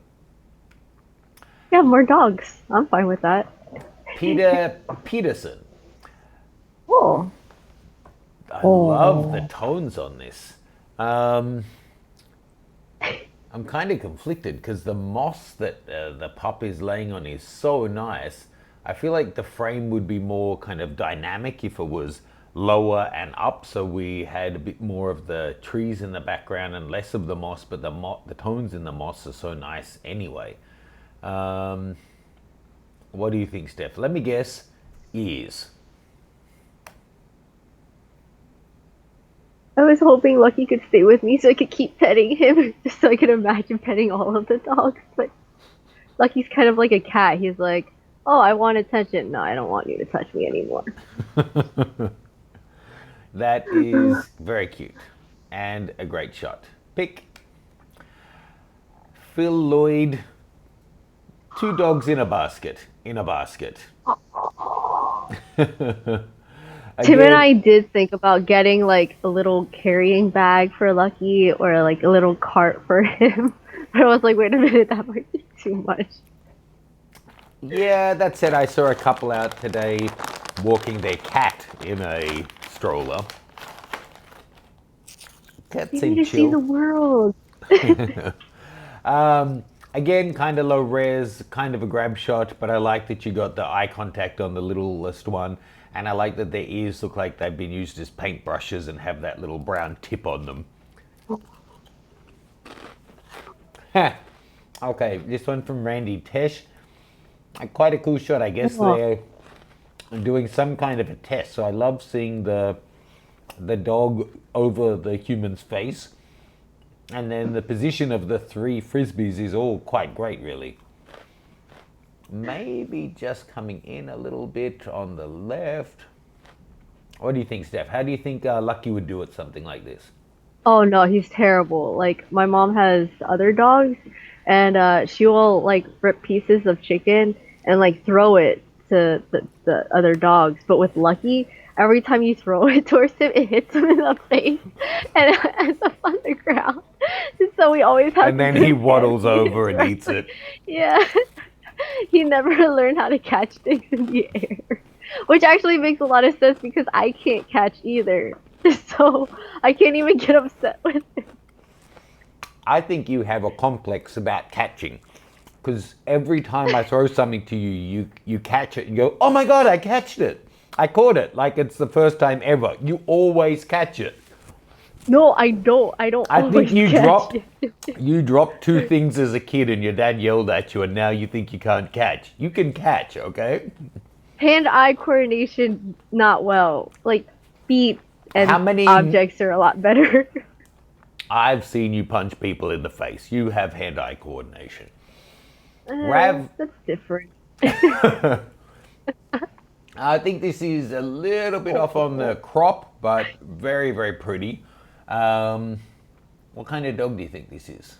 Yeah, more dogs. I'm fine with that. Peter Peterson. Oh. I love the Oh. tones on this. I'm kind of conflicted because the moss that the pup is laying on is so nice. I feel like the frame would be more kind of dynamic if it was lower and up, so we had a bit more of the trees in the background and less of the moss, but the tones in the moss are so nice anyway. Um, what do you think, Steph? Let me guess, ears. I was hoping Lucky could stay with me so I could keep petting him, just so I could imagine petting all of the dogs. But Lucky's kind of like a cat. He's like, "Oh, I want attention. No, I don't want you to touch me anymore." That is very cute and a great shot. Pick Phil Lloyd. Two dogs in a basket. In a basket. Tim and Again, I did think about getting like a little carrying bag for Lucky or like a little cart for him. But I was like, wait a minute, that might be too much. yeah, that said, I saw a couple out today walking their cat in a stroller. Cat You need seemed to see the chill. world. Again, kind of low res, kind of a grab shot, but I like that you got the eye contact on the littlest one, and I like that their ears look like they've been used as paintbrushes and have that little brown tip on them. Heh. Okay, this one from Randy Tesh. Quite a cool shot. I guess Oh, they're doing some kind of a test. So I love seeing the dog over the human's face, and then the position of the three frisbees is all quite great, really. Maybe just coming in a little bit on the left. What do you think, Steph? How do you think Lucky would do at something like this? oh no, he's terrible. Like my mom has other dogs, and she will like rip pieces of chicken and like throw it to the other dogs. But with Lucky, every time you throw it towards him, it hits him in the face and it ends up on the ground. So we always have And to then put he his hands waddles in his over and eats direction. it. Yeah, he never learned how to catch things in the air. Which actually makes a lot of sense because I can't catch either. So I can't even get upset with it. I think you have a complex about catching. Because every time I throw something to you, you catch it and go, oh my God, I catched it. I caught it like it's the first time ever. You always catch it. No, I don't. I don't I think always catch it. you dropped two things as a kid and your dad yelled at you and now you think you can't catch. You can catch, okay? Hand-eye coordination, not well. Like feet How and many objects are a lot better. I've seen you punch people in the face. You have hand-eye coordination. Rav, That's different. I think this is a little bit off on the crop, but very, very pretty. What kind of dog do you think this is?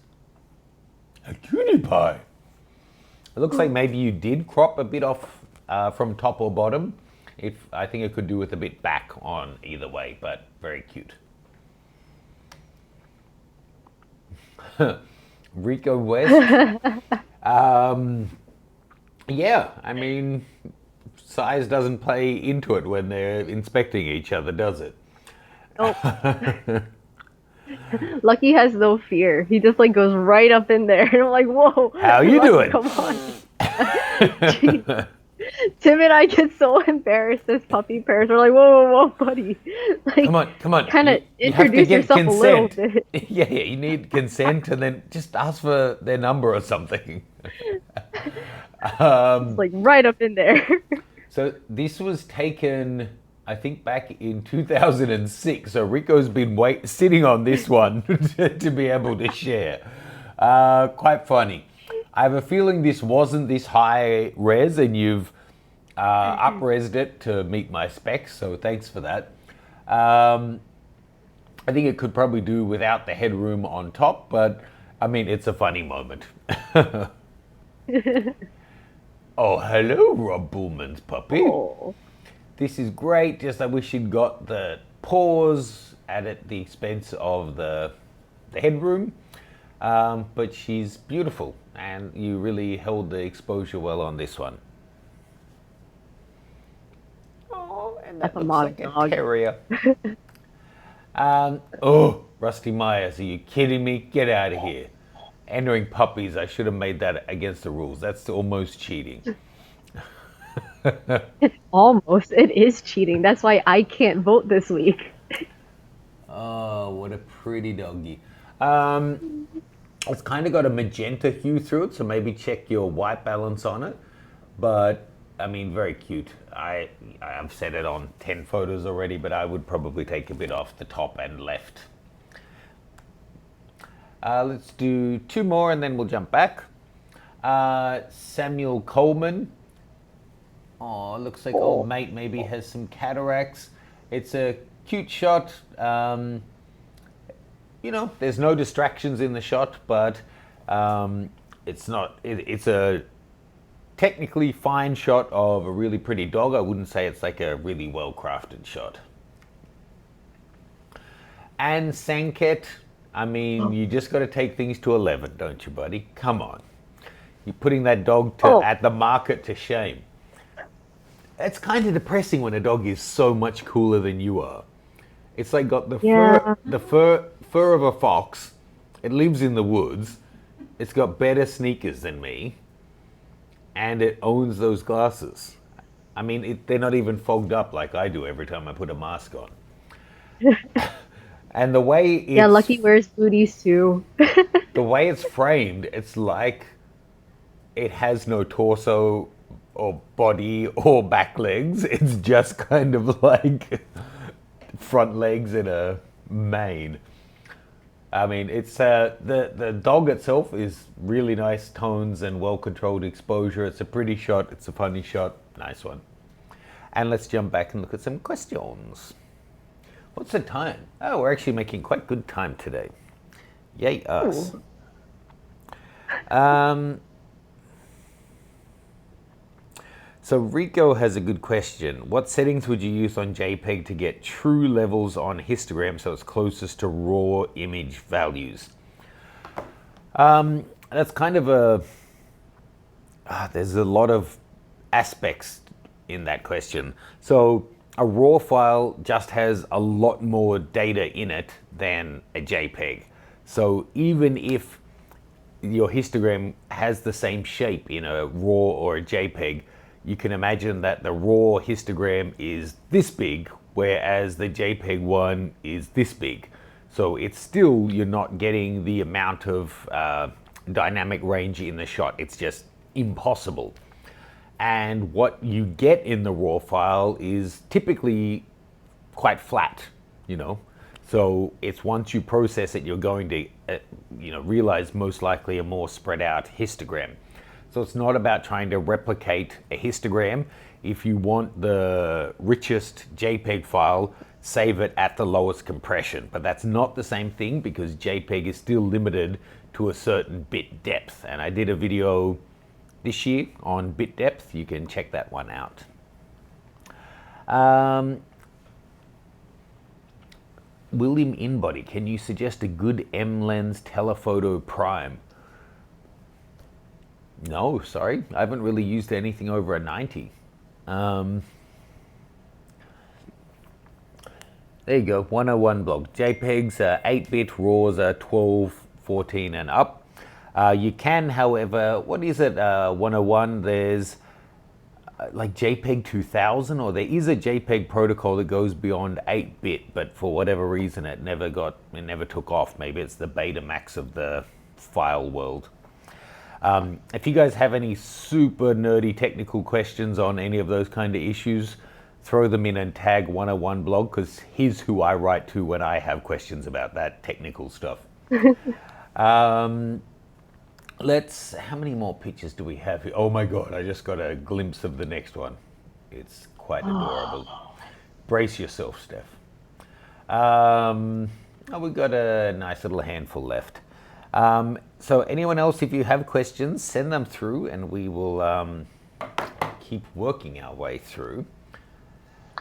A cutie pie. It looks like maybe you did crop a bit off from top or bottom. If I think it could do with a bit back on either way, but very cute. Rico West. Yeah, I mean, size doesn't play into it when they're inspecting each other, does it? Oh, Lucky has no fear. He just like goes right up in there, and I'm like, whoa. How you Lucky, doing? come on. Jeez. Tim and I get so embarrassed as puppy parents. We're like, whoa, whoa, whoa, buddy. Like, Come on. kind of You have to introduce get yourself a little consent. bit. Yeah, you need consent and then just ask for their number or something. It's like right up in there. So this was taken, I think, back in 2006. So Rico's been sitting on this one to be able to share. Quite funny. I have a feeling this wasn't this high res, and you've up-resed it to meet my specs. So thanks for that. I think it could probably do without the headroom on top, but I mean, it's a funny moment. Oh, hello, Rob Bullman's puppy. Oh. This is great. Just I wish you'd got the paws at the expense of the headroom. But she's beautiful, and you really held the exposure well on this one. Oh, and that That's a looks modern like a dog. terrier. Oh, Rusty Myers, are you kidding me? Get out of here. Entering puppies, I should have made that against the rules. That's almost cheating. Almost. It is cheating. That's why I can't vote this week. Oh, what a pretty doggy. It's kind of got a magenta hue through it, so maybe check your white balance on it. But, I mean, very cute. I've said it on 10 photos already, but I would probably take a bit off the top and left. Let's do two more and then we'll jump back. Samuel Coleman. Oh, looks like old mate maybe has some cataracts. It's a cute shot. You know, there's no distractions in the shot, but it's not. It's a technically fine shot of a really pretty dog. I wouldn't say it's like a really well-crafted shot. And Sanket. I mean, you just got to take things to 11, don't you, buddy? Come on. You're putting that dog at the market to shame. It's kind of depressing when a dog is so much cooler than you are. It's like got the fur of a fox. It lives in the woods. It's got better sneakers than me. And it owns those glasses. I mean, they're not even fogged up like I do every time I put a mask on. And the way it's... Yeah, Lucky wears booties too. The way it's framed, it's like it has no torso or body or back legs. It's just kind of like front legs and a mane. I mean, it's the dog itself is really nice tones and well-controlled exposure. It's a pretty shot. It's a funny shot. Nice one. And let's jump back and look at some questions. What's the time? Oh, we're actually making quite good time today. Yay us. So Rico has a good question. What settings would you use on JPEG to get true levels on histogram so it's closest to raw image values? That's kind of there's a lot of aspects in that question. So a RAW file just has a lot more data in it than a JPEG. So even if your histogram has the same shape in a RAW or a JPEG, you can imagine that the RAW histogram is this big, whereas the JPEG one is this big. So it's still, you're not getting the amount of dynamic range in the shot. It's just impossible. And what you get in the RAW file is typically quite flat, you know. So it's once you process it, you're going to, realize most likely a more spread out histogram. So it's not about trying to replicate a histogram. If you want the richest JPEG file, save it at the lowest compression. But that's not the same thing because JPEG is still limited to a certain bit depth. And I did a video this year on bit depth. You can check that one out. William Inbody, can you suggest a good M-Lens telephoto prime? No, sorry. I haven't really used anything over a 90. There you go, 101 blog. JPEGs are 8-bit, RAWs are 12, 14 and up. You can, however, what is it, 101, there's like JPEG 2000, or there is a JPEG protocol that goes beyond 8-bit, but for whatever reason it never took off. Maybe it's the Betamax of the file world. If you guys have any super nerdy technical questions on any of those kind of issues, throw them in and tag 101 blog, because he's who I write to when I have questions about that technical stuff. How many more pictures do we have here? Oh my God, I just got a glimpse of the next one. It's quite adorable. Brace yourself, Steph. We've got a nice little handful left. So anyone else, if you have questions, send them through and we will keep working our way through.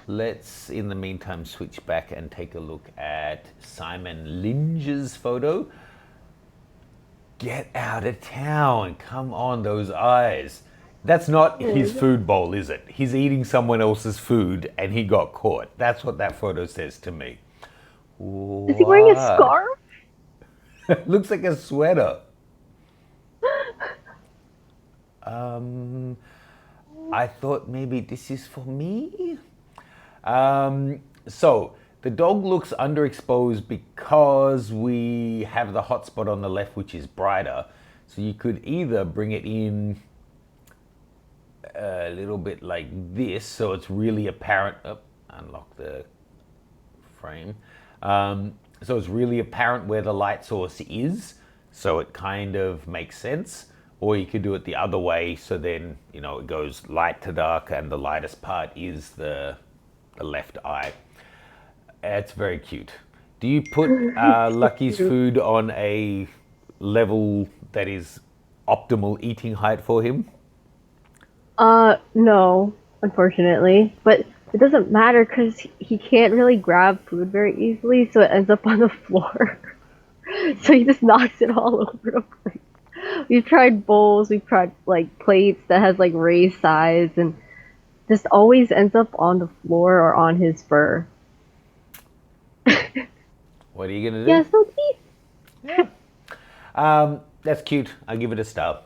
Let's, in the meantime, switch back and take a look at Simon Linge's photo. Get out of town. Come on, those eyes. That's not his food bowl, is it? He's eating someone else's food and he got caught. That's what that photo says to me. Is he wearing a scarf? Looks like a sweater. I thought maybe this is for me. So the dog looks underexposed because we have the hotspot on the left, which is brighter. So you could either bring it in a little bit like this, so it's really apparent. Oh, unlock the frame. So it's really apparent where the light source is, so it kind of makes sense. Or you could do it the other way, so then, it goes light to dark and the lightest part is the left eye. It's very cute. Do you put Lucky's food on a level that is optimal eating height for him? No, unfortunately. But it doesn't matter because he can't really grab food very easily, so it ends up on the floor. So he just knocks it all over the place. We've tried bowls, we've tried like plates that has like raised sides, and just always ends up on the floor or on his fur. What are you gonna do? Yeah, so cute. Yeah. That's cute. I'll give it a star.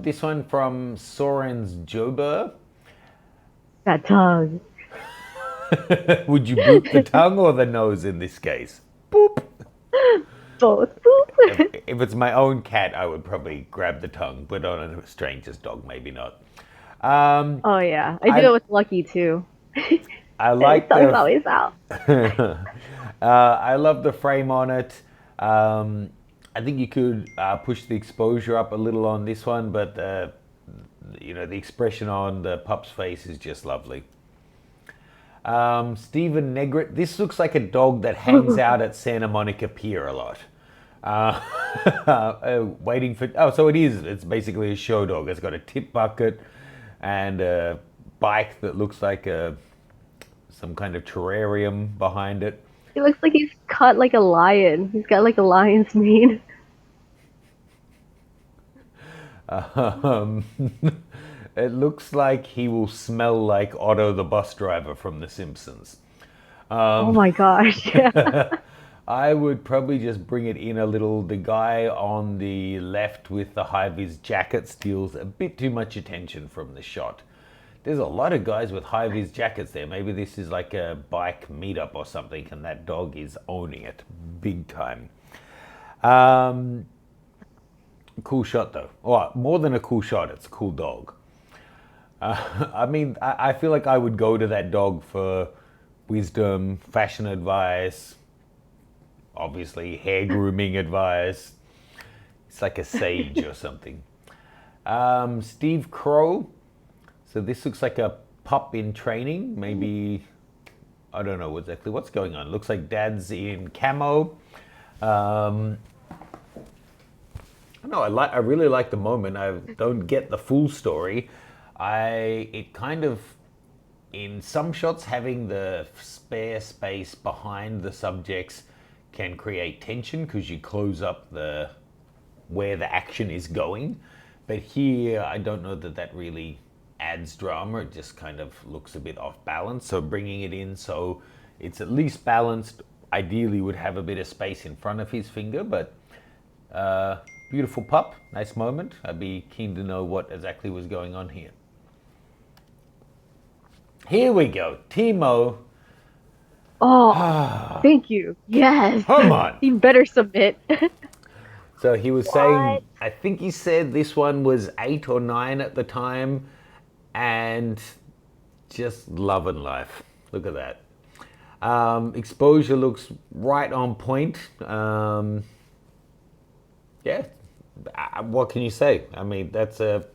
This one from Soren's Jober. That tongue. Would you boop the tongue or the nose in this case? Boop. Both. If it's my own cat, I would probably grab the tongue, but on a stranger's dog, maybe not. Oh yeah, I do it with Lucky too. I like tongue's always out. I love the frame on it. I think you could push the exposure up a little on this one, but the expression on the pup's face is just lovely. Stephen Negret, this looks like a dog that hangs out at Santa Monica Pier a lot. Waiting for, so it's basically a show dog. It's got a tip bucket and a bike that looks like some kind of terrarium behind it. He looks like he's cut like a lion. He's got like a lion's mane. It looks like he will smell like Otto the bus driver from The Simpsons. Oh my gosh. Yeah. I would probably just bring it in a little. The guy on the left with the high vis jacket steals a bit too much attention from the shot. There's a lot of guys with high vis jackets there. Maybe this is like a bike meetup or something, and that dog is owning it big time. Um, cool shot though. Or more than a cool shot, it's a cool dog. I mean, I feel like I would go to that dog for wisdom, fashion advice, obviously hair grooming advice. It's like a sage or something. Steve Crow. So this looks like a pup in training. Maybe, I don't know exactly what's going on. Looks like dad's in camo. No, I really like the moment. I don't get the full story. It kind of, in some shots, having the spare space behind the subjects can create tension because you close up the where the action is going. But here, I don't know that that really adds drama. It just kind of looks a bit off balance. So bringing it in so it's at least balanced. Ideally, would have a bit of space in front of his finger, but beautiful pup, nice moment. I'd be keen to know what exactly was going on here. Here we go, Timo. Oh, thank you. Yes. Come on. You better submit. So he was saying, What? I think he said this one was 8 or 9 at the time, and just love and life. Look at that. Exposure looks right on point. Yeah, what can you say? I mean, that's a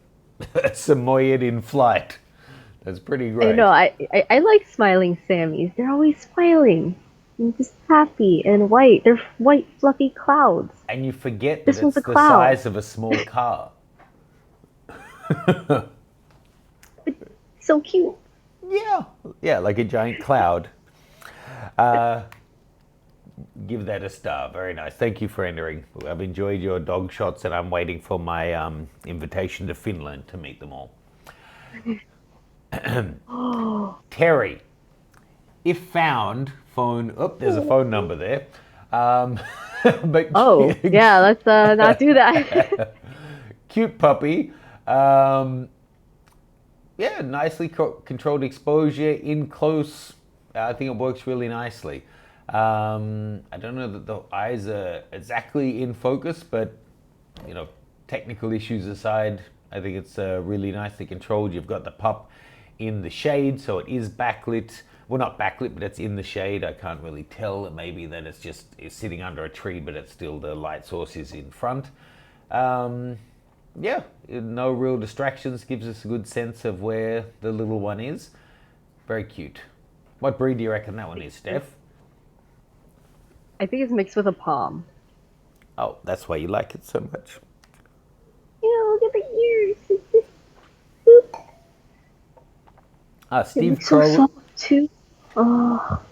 Samoyed in flight. That's pretty I great. know. I like smiling Sammys. They're always smiling and just happy and white. They're white fluffy clouds. And you forget that This one's it's a the cloud. size of a small car. So cute. Yeah, like a giant cloud. Give that a star. Very nice. Thank you for entering. I've enjoyed your dog shots, and I'm waiting for my invitation to Finland to meet them all. Terry, if found, phone. Oh, there's a phone number there. But Oh, yeah, let's not do that. cute puppy. Yeah, nicely controlled exposure in close. I think it works really nicely. I don't know that the eyes are exactly in focus, but you know, technical issues aside, I think it's really nicely controlled. You've got the pup in the shade, so it is backlit. Well, not backlit, but it's in the shade. I can't really tell. Maybe that it's sitting under a tree, but it's still the light source is in front. Yeah, no real distractions. Gives us a good sense of where the little one is. Very cute. What breed do you reckon that one is, Steph? I think it's mixed with a palm. Oh, that's why you like it so much. Yeah, look at the ears. Boop. It Steve looks so Crow. soft too. Oh,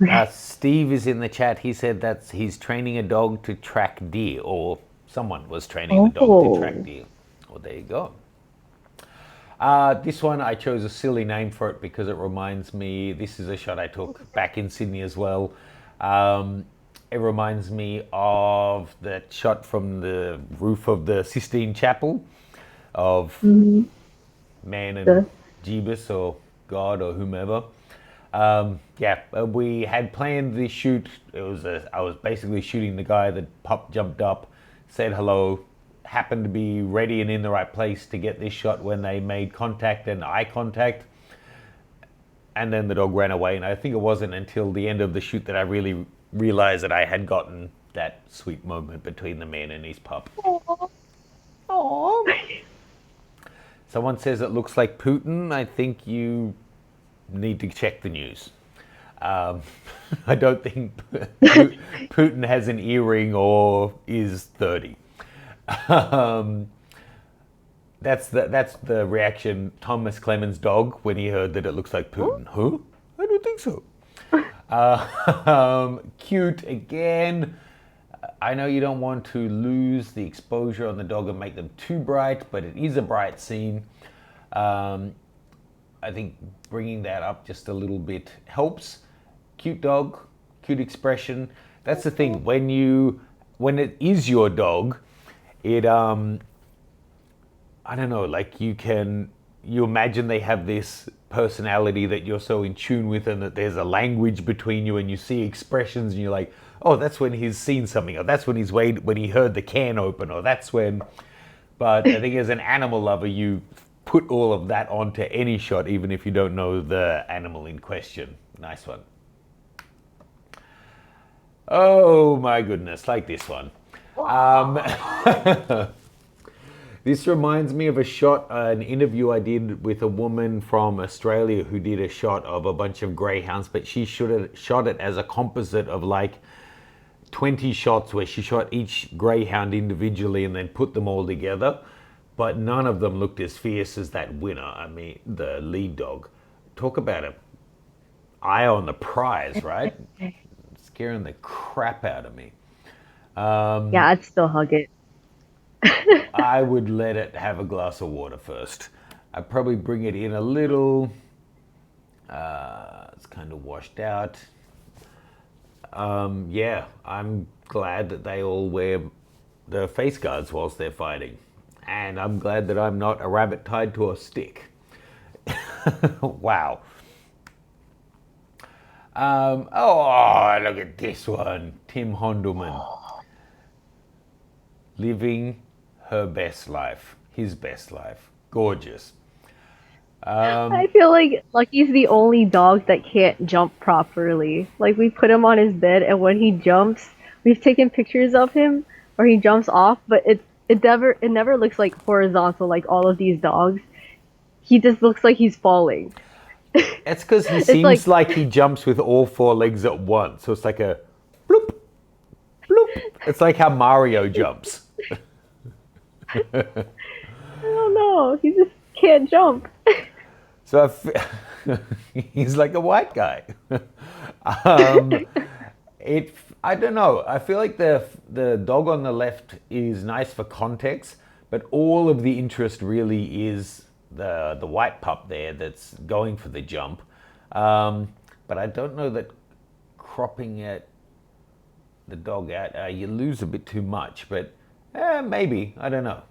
okay. Steve is in the chat. He said that he's training a dog to track deer, or someone was training the dog to track Oh. deer. Well, there you go. This one, I chose a silly name for it because it reminds me, this is a shot I took back in Sydney as well. It reminds me of that shot from the roof of the Sistine Chapel of man and The Jeebus or God or whomever. We had planned the shoot. I was basically shooting the guy. The pup jumped up, said hello, happened to be ready and in the right place to get this shot when they made contact and eye contact. And then the dog ran away. And I think it wasn't until the end of the shoot that I really realized that I had gotten that sweet moment between the man and his pup. Aww. Someone says it looks like Putin. I think you need to check the news. I don't think Putin has an earring or is 30. That's the reaction Thomas Clemens' dog when he heard that it looks like Putin. Huh? I don't think so. Cute again. I know you don't want to lose the exposure on the dog and make them too bright, but it is a bright scene. Um, I think bringing that up just a little bit helps. Cute dog, cute expression. That's the thing. When it is your dog, it I don't know, like you imagine they have this personality that you're so in tune with, and that there's a language between you, and you see expressions, and you're like, oh, that's when he's seen something, or that's when when he heard the can open, or that's when. But I think as an animal lover, you put all of that onto any shot, even if you don't know the animal in question. Nice one. Oh my goodness, like this one. Um, This reminds me of a shot, an interview I did with a woman from Australia who did a shot of a bunch of greyhounds, but she shot it as a composite of like 20 shots where she shot each greyhound individually and then put them all together. But none of them looked as fierce as that winner. I mean, the lead dog. Talk about an eye on the prize, right? Scaring the crap out of me. Yeah, I'd still hug it. I would let it have a glass of water first. I'd probably bring it in a little. It's kind of washed out. Yeah, I'm glad that they all wear the face guards whilst they're fighting. And I'm glad that I'm not a rabbit tied to a stick. Wow. Oh, look at this one. Tim Hondelman. Living her best life. His best life. Gorgeous. I feel like Lucky's the only dog that can't jump properly. Like we put him on his bed, and when he jumps, we've taken pictures of him where he jumps off, but it never looks like horizontal like all of these dogs. He just looks like he's falling. It's because he It's seems like he jumps with all four legs at once. So it's like a bloop, bloop. It's like how Mario jumps. I don't know. He just can't jump. So he's like a white guy. um, I don't know. I feel like the dog on the left is nice for context, but all of the interest really is the white pup there that's going for the jump. But I don't know that cropping the dog out, you lose a bit too much. But maybe, I don't know.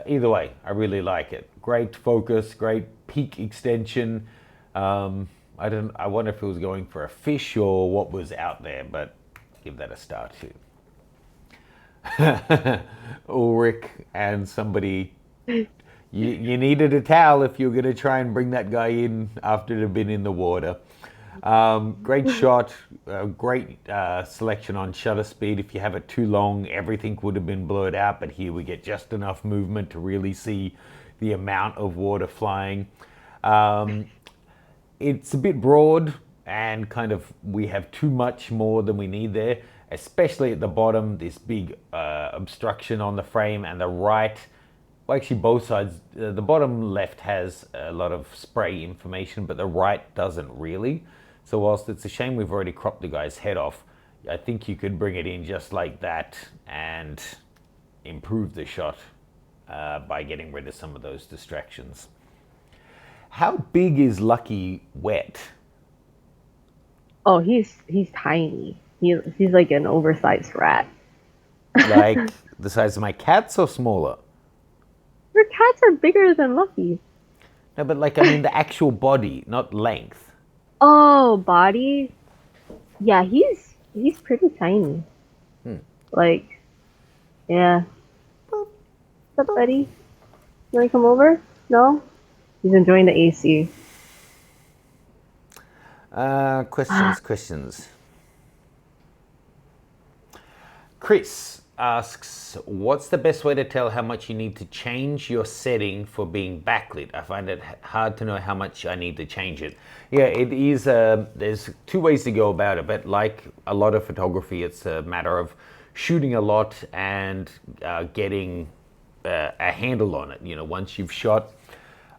Either way, I really like it. Great focus, great peak extension. I wonder if it was going for a fish or what was out there, but give that a star too. Ulrich and somebody, you needed a towel if you were going to try and bring that guy in after it had been in the water. Great shot, great selection on shutter speed. If you have it too long, everything would have been blurred out, but here we get just enough movement to really see the amount of water flying. It's a bit broad, and kind of we have too much more than we need there, especially at the bottom, this big obstruction on the frame, and the right, well, actually both sides. The bottom left has a lot of spray information, but the right doesn't really. So whilst it's a shame we've already cropped the guy's head off, I think you could bring it in just like that and improve the shot by getting rid of some of those distractions. How big is Lucky wet? Oh, he's tiny. He's like an oversized rat. Like the size of my cats or smaller? Your cats are bigger than Lucky. No, but like I mean the actual body, not length. Oh, body? Yeah, he's pretty tiny. Like, yeah. What's up, buddy? You wanna come over? No? He's enjoying the AC. Questions. Chris asks, what's the best way to tell how much you need to change your setting for being backlit? I find it hard to know how much I need to change it. Yeah, it is. There's two ways to go about it, but like a lot of photography, it's a matter of shooting a lot and getting a handle on it. You know, once you've shot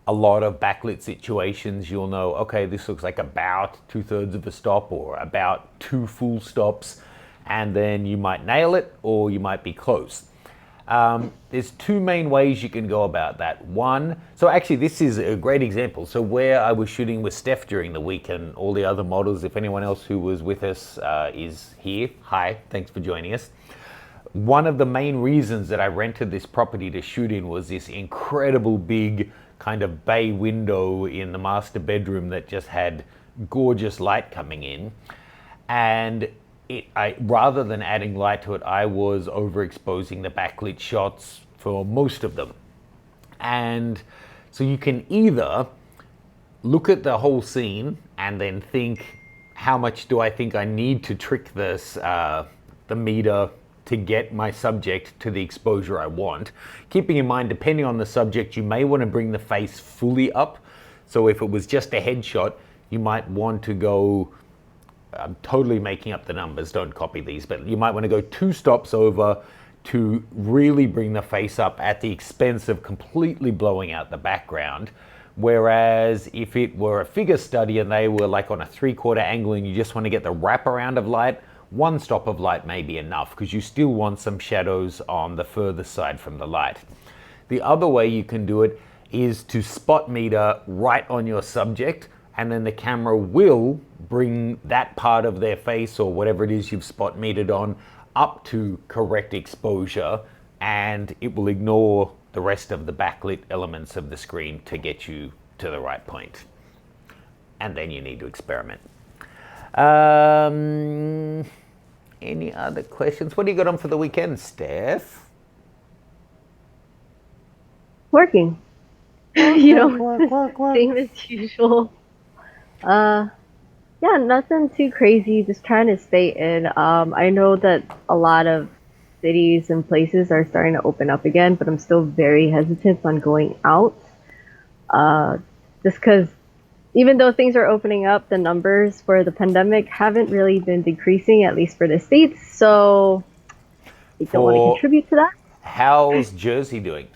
a lot of backlit situations, you'll know, okay, this looks like about 2/3 of a stop or about 2 full stops, and then you might nail it or you might be close. There's two main ways you can go about that. One, so actually this is a great example. So where I was shooting with Steph during the week and all the other models, if anyone else who was with us is here, hi, thanks for joining us. One of the main reasons that I rented this property to shoot in was this incredible big kind of bay window in the master bedroom that just had gorgeous light coming in. And rather than adding light to it, I was overexposing the backlit shots for most of them. And so you can either look at the whole scene and then think, how much do I think I need to trick this, the meter to get my subject to the exposure I want. Keeping in mind, depending on the subject, you may want to bring the face fully up. So if it was just a headshot, you might want to go, I'm totally making up the numbers, don't copy these, but you might want to go 2 stops over to really bring the face up at the expense of completely blowing out the background. Whereas if it were a figure study and they were like on a 3/4 angle and you just want to get the wraparound of light, 1 stop of light may be enough because you still want some shadows on the further side from the light. The other way you can do it is to spot meter right on your subject, and then the camera will bring that part of their face or whatever it is you've spot metered on up to correct exposure, and it will ignore the rest of the backlit elements of the screen to get you to the right point. And then you need to experiment. Any other questions? What do you got on for the weekend, Steph? Working. Work. Same as usual. Yeah, nothing too crazy. Just trying to stay in. I know that a lot of cities and places are starting to open up again, but I'm still very hesitant on going out. Just because even though things are opening up, the numbers for the pandemic haven't really been decreasing, at least for the States. So I don't want to contribute to that. How's Jersey doing?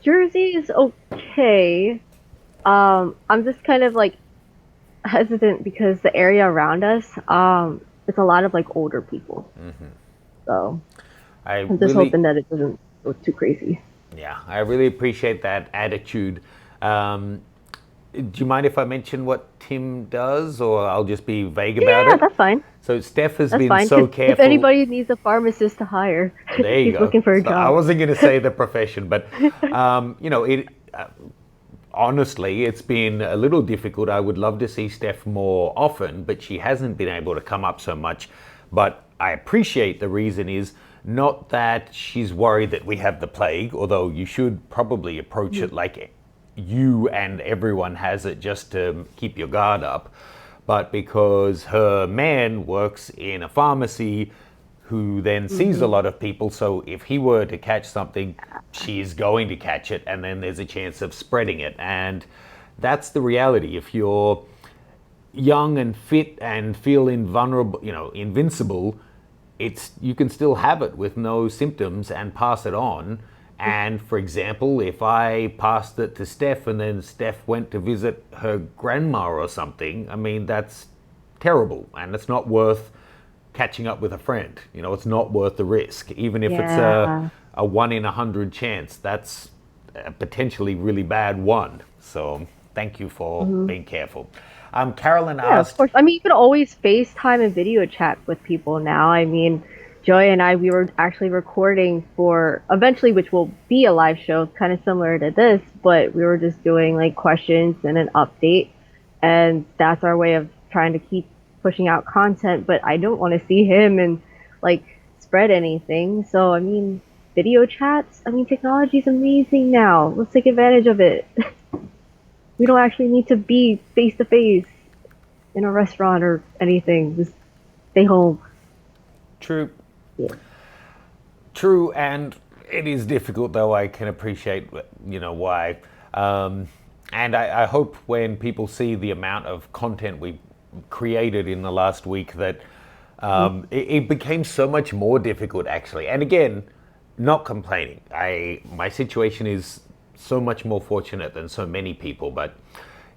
Jersey is okay. I'm just kind of like hesitant because the area around us, it's a lot of like older people. So I'm just hoping that it doesn't go too crazy. Yeah, I really appreciate that attitude. Do you mind if I mention what Tim does, or I'll just be vague about it? Yeah, that's fine. So Steph has That's been fine, so 'cause careful. if anybody needs a pharmacist to hire, There you he's go. looking for a So job. I wasn't going to say the profession, but honestly, it's been a little difficult. I would love to see Steph more often, but she hasn't been able to come up so much. But I appreciate the reason is not that she's worried that we have the plague, although you should probably approach it like you and everyone has it, just to keep your guard up, but because her man works in a pharmacy who then sees a lot of people. So if he were to catch something, she's going to catch it, and then there's a chance of spreading it. And that's the reality. If you're young and fit and feel invulnerable, invincible, you can still have it with no symptoms and pass it on. And for example, if I passed it to Steph and then Steph went to visit her grandma or something, I mean, that's terrible, and it's not worth catching up with a friend. It's not worth the risk. Even if it's a 1 in 100 chance, that's a potentially really bad one. So thank you for being careful. Carolyn asked... of course. I mean, you can always FaceTime and video chat with people now. I mean, Joy and I, we were actually recording for eventually, which will be a live show, kind of similar to this, but we were just doing like questions and an update. And that's our way of trying to keep pushing out content, but I don't want to see him and like spread anything. So, I mean, video chats, technology is amazing now. Let's take advantage of it. We don't actually need to be face to face in a restaurant or anything. Just stay home. True. Yeah. True, and it is difficult, though. I can appreciate, why. And I hope when people see the amount of content we created in the last week that it became so much more difficult, actually. And again, not complaining. My situation is so much more fortunate than so many people, but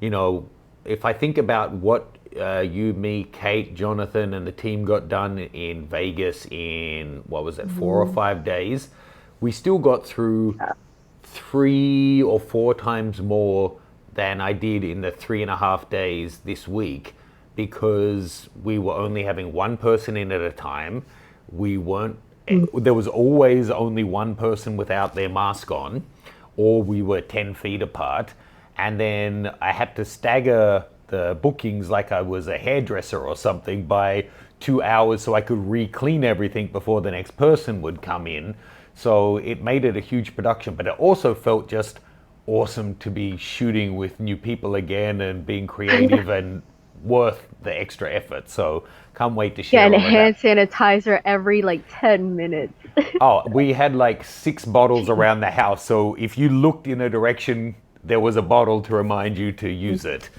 if I think about what you, me, Kate, Jonathan, and the team got done in Vegas in, what was it, 4 or 5 days. We still got through 3 or 4 times more than I did in the 3.5 days this week because we were only having one person in at a time. We weren't, there was always only one person without their mask on, or we were 10 feet apart. And then I had to stagger the bookings like I was a hairdresser or something by 2 hours so I could re-clean everything before the next person would come in. So it made it a huge production, but it also felt just awesome to be shooting with new people again and being creative and worth the extra effort. So can't wait to Yeah, share and all of hand that. sanitizer every like 10 minutes. Oh, we had like 6 bottles around the house. So if you looked in a direction, there was a bottle to remind you to use it.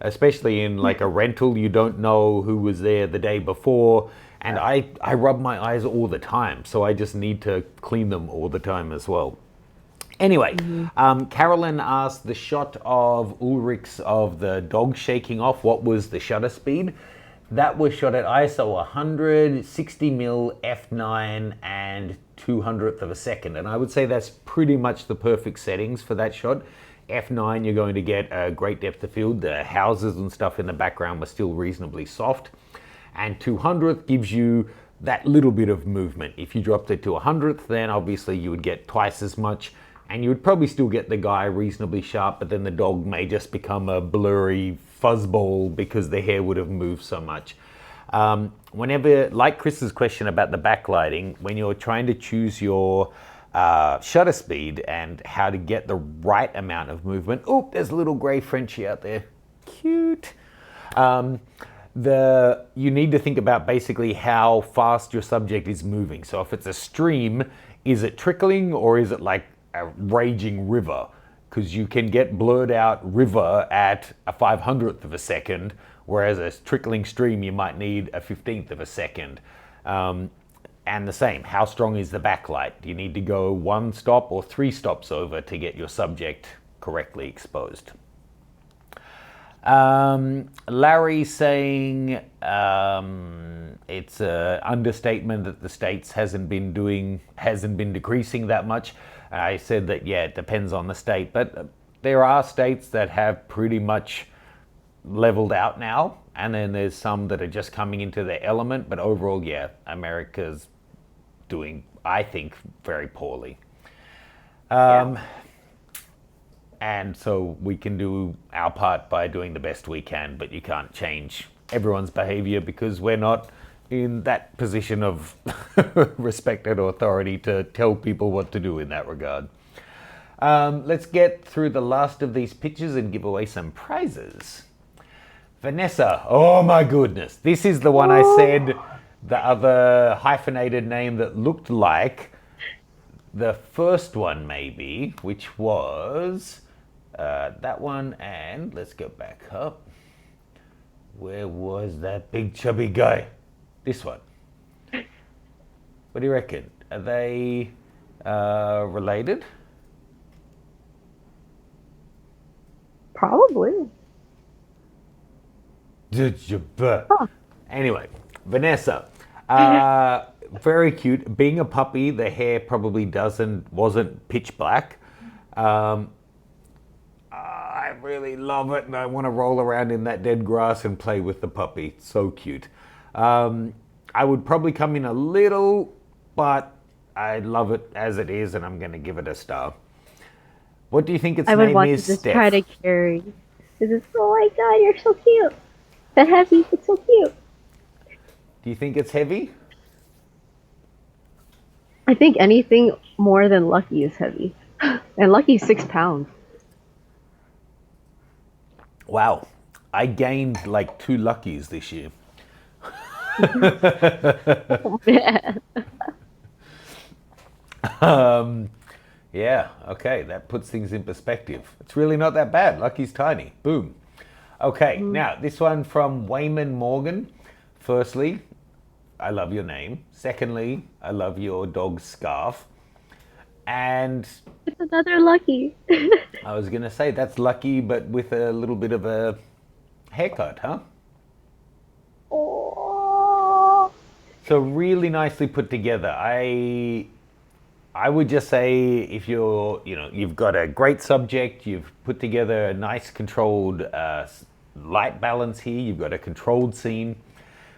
Especially in like a rental, you don't know who was there the day before. And I rub my eyes all the time. So I just need to clean them all the time as well. Anyway, Mhm. Carolyn asked the shot of Ulrich's of the dog shaking off. What was the shutter speed? That was shot at ISO 100, 60 mil, f9, and 200th of a second. And I would say that's pretty much the perfect settings for that shot. F9, you're going to get a great depth of field. The houses and stuff in the background were still reasonably soft. And 200th gives you that little bit of movement. If you dropped it to 100th, then obviously you would get twice as much, and you would probably still get the guy reasonably sharp, but then the dog may just become a blurry fuzzball because the hair would have moved so much. Whenever, like Chris's question about the backlighting, when you're trying to choose your shutter speed and how to get the right amount of movement, oh, there's a little gray Frenchie out there, cute. You need to think about basically how fast your subject is moving. So if it's a stream, is it trickling or is it like a raging river? Because you can get blurred out river at a 500th of a second, whereas a trickling stream you might need a 15th of a second. And the same, how strong is the backlight? Do you need to go 1 stop or 3 stops over to get your subject correctly exposed? Larry saying it's an understatement that the states hasn't been decreasing that much. I said that yeah, it depends on the state, but there are states that have pretty much leveled out now, and then there's some that are just coming into their element. But overall, yeah, America's doing, I think, very poorly. Yeah. And so we can do our part by doing the best we can, but you can't change everyone's behavior because we're not in that position of respected authority to tell people what to do in that regard. Let's get through the last of these pictures and give away some prizes. Vanessa, oh my goodness. This is the one I said, the other hyphenated name that looked like the first one maybe, which was that one, and let's go back up. Where was that big chubby guy? This one. What do you reckon? Are they related? Probably. Huh. Anyway, Vanessa, very cute. Being a puppy, the hair probably wasn't pitch black. I really love it, and I want to roll around in that dead grass and play with the puppy. So cute. I would probably come in a little, but I love it as it is, and I'm going to give it a star. What do you think its I would name want to is, just try to Steph? carry. This is, oh my god, you're so cute. That heavy, it's so cute. Do you think it's heavy? I think anything more than Lucky is heavy. And Lucky's 6 pounds. Wow. I gained like 2 luckies this year. Oh man. Yeah, okay, that puts things in perspective. It's really not that bad. Lucky's tiny. Boom. Okay, now this one from Wayman Morgan. Firstly, I love your name. Secondly, I love your dog's scarf. And It's another Lucky. I was going to say that's Lucky, but with a little bit of a haircut, huh? So really nicely put together. I would just say if you've got a great subject, you've put together a nice controlled light balance here, you've got a controlled scene,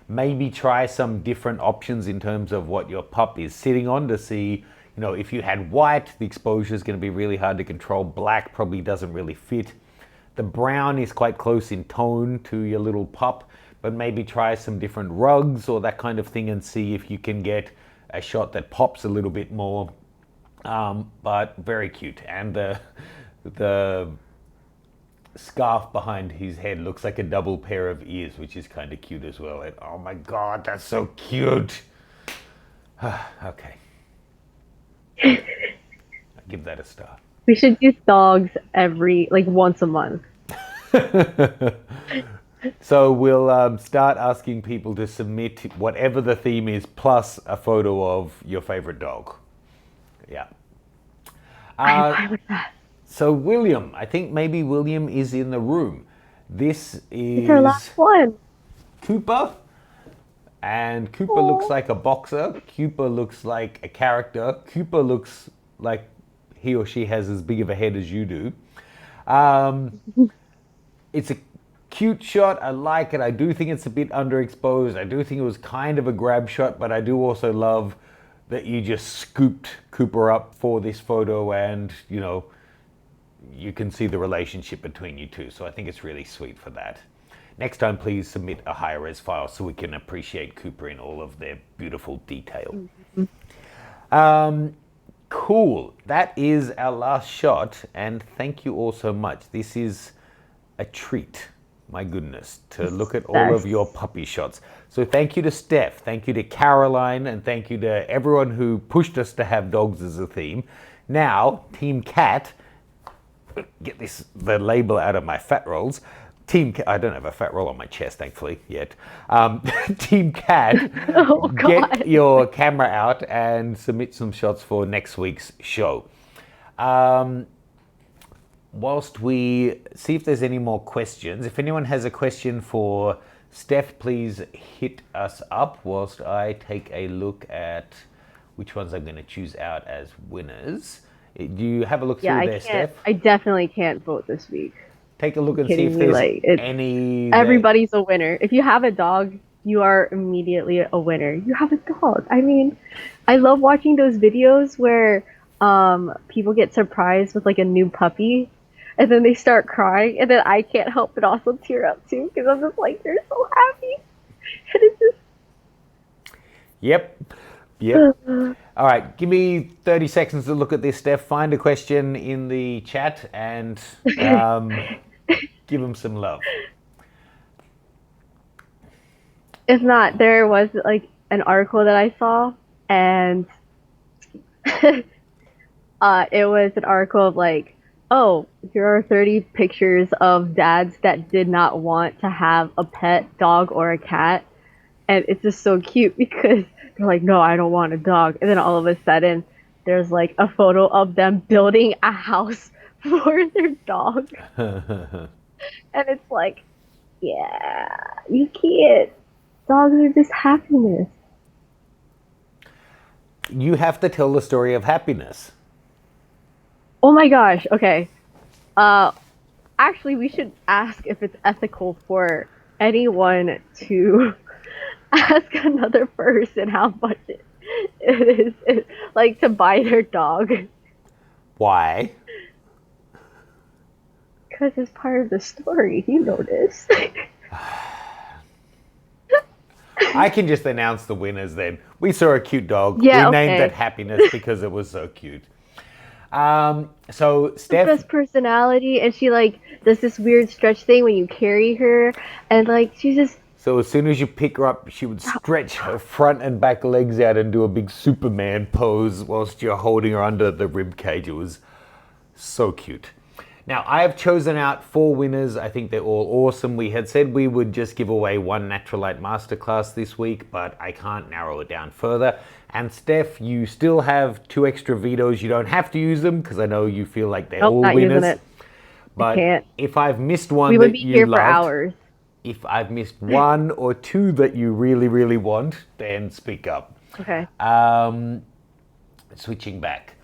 maybe try some different options in terms of what your pup is sitting on to see, if you had white, the exposure is going to be really hard to control. Black probably doesn't really fit. The brown is quite close in tone to your little pup, but maybe try some different rugs or that kind of thing and see if you can get a shot that pops a little bit more. But very cute. And the scarf behind his head looks like a double pair of ears, which is kind of cute as well. And oh my God, that's so cute. Okay. I give that a star. We should use dogs once a month. So we'll start asking people to submit whatever the theme is, plus a photo of your favorite dog. Yeah. I'm fine with that. So William, I think maybe William is in the room. This It's our last is one. Cooper. And Cooper looks like a boxer. Cooper looks like a character. Cooper looks like he or she has as big of a head as you do. It's a cute shot. I like it. I do think it's a bit underexposed. I do think it was kind of a grab shot, but I do also love that you just scooped Cooper up for this photo and, you can see the relationship between you two. So I think it's really sweet for that. Next time, please submit a high res file so we can appreciate Cooper in all of their beautiful detail. Cool. That is our last shot. And thank you all so much. This is a treat. My goodness, to look at all of your puppy shots. So thank you to Steph, thank you to Caroline, and thank you to everyone who pushed us to have dogs as a theme. Now, Team Cat, get the label out of my fat rolls. I don't have a fat roll on my chest, thankfully, yet. Team Cat, get your camera out and submit some shots for next week's show. Whilst we see if there's any more questions, if anyone has a question for Steph, please hit us up whilst I take a look at which ones I'm going to choose out as winners. Do you have a look through there, Steph? I definitely can't vote this week. Take a look and see if there's any... Everybody's a winner. If you have a dog, you are immediately a winner. You have a dog. I mean, I love watching those videos where people get surprised with a new puppy. And then they start crying, and then I can't help but also tear up too, because I'm just like, they're so happy. And it's just... Yep. All right, give me 30 seconds to look at this, Steph. Find a question in the chat and give them some love. If not, there was an article that I saw, and it was an article of oh, here are 30 pictures of dads that did not want to have a pet dog or a cat. And it's just so cute because they're like, no, I don't want a dog. And then all of a sudden, there's a photo of them building a house for their dog. And it's like, yeah, you can't. Dogs are just happiness. You have to tell the story of happiness. Oh my gosh, okay. Actually, we should ask if it's ethical for anyone to ask another person how much it is to buy their dog. Why? Because it's part of the story, you know this. I can just announce the winners then. We saw a cute dog. Yeah, we named it Happiness because it was so cute. So Steph, best personality, and she does this weird stretch thing when you carry her, and she's just... So as soon as you pick her up, she would stretch her front and back legs out and do a big Superman pose whilst you're holding her under the rib cage. It was so cute. Now, I have chosen out 4 winners. I think they're all awesome. We had said we would just give away 1 Natural Light Masterclass this week, but I can't narrow it down further. And Steph, you still have 2 extra vetoes. You don't have to use them because I know you feel like they're all not winners. using it. But I can't. if I've missed one We that would be you here loved, for hours. If I've missed one or two that you really, really want, then speak up. Okay. Switching back.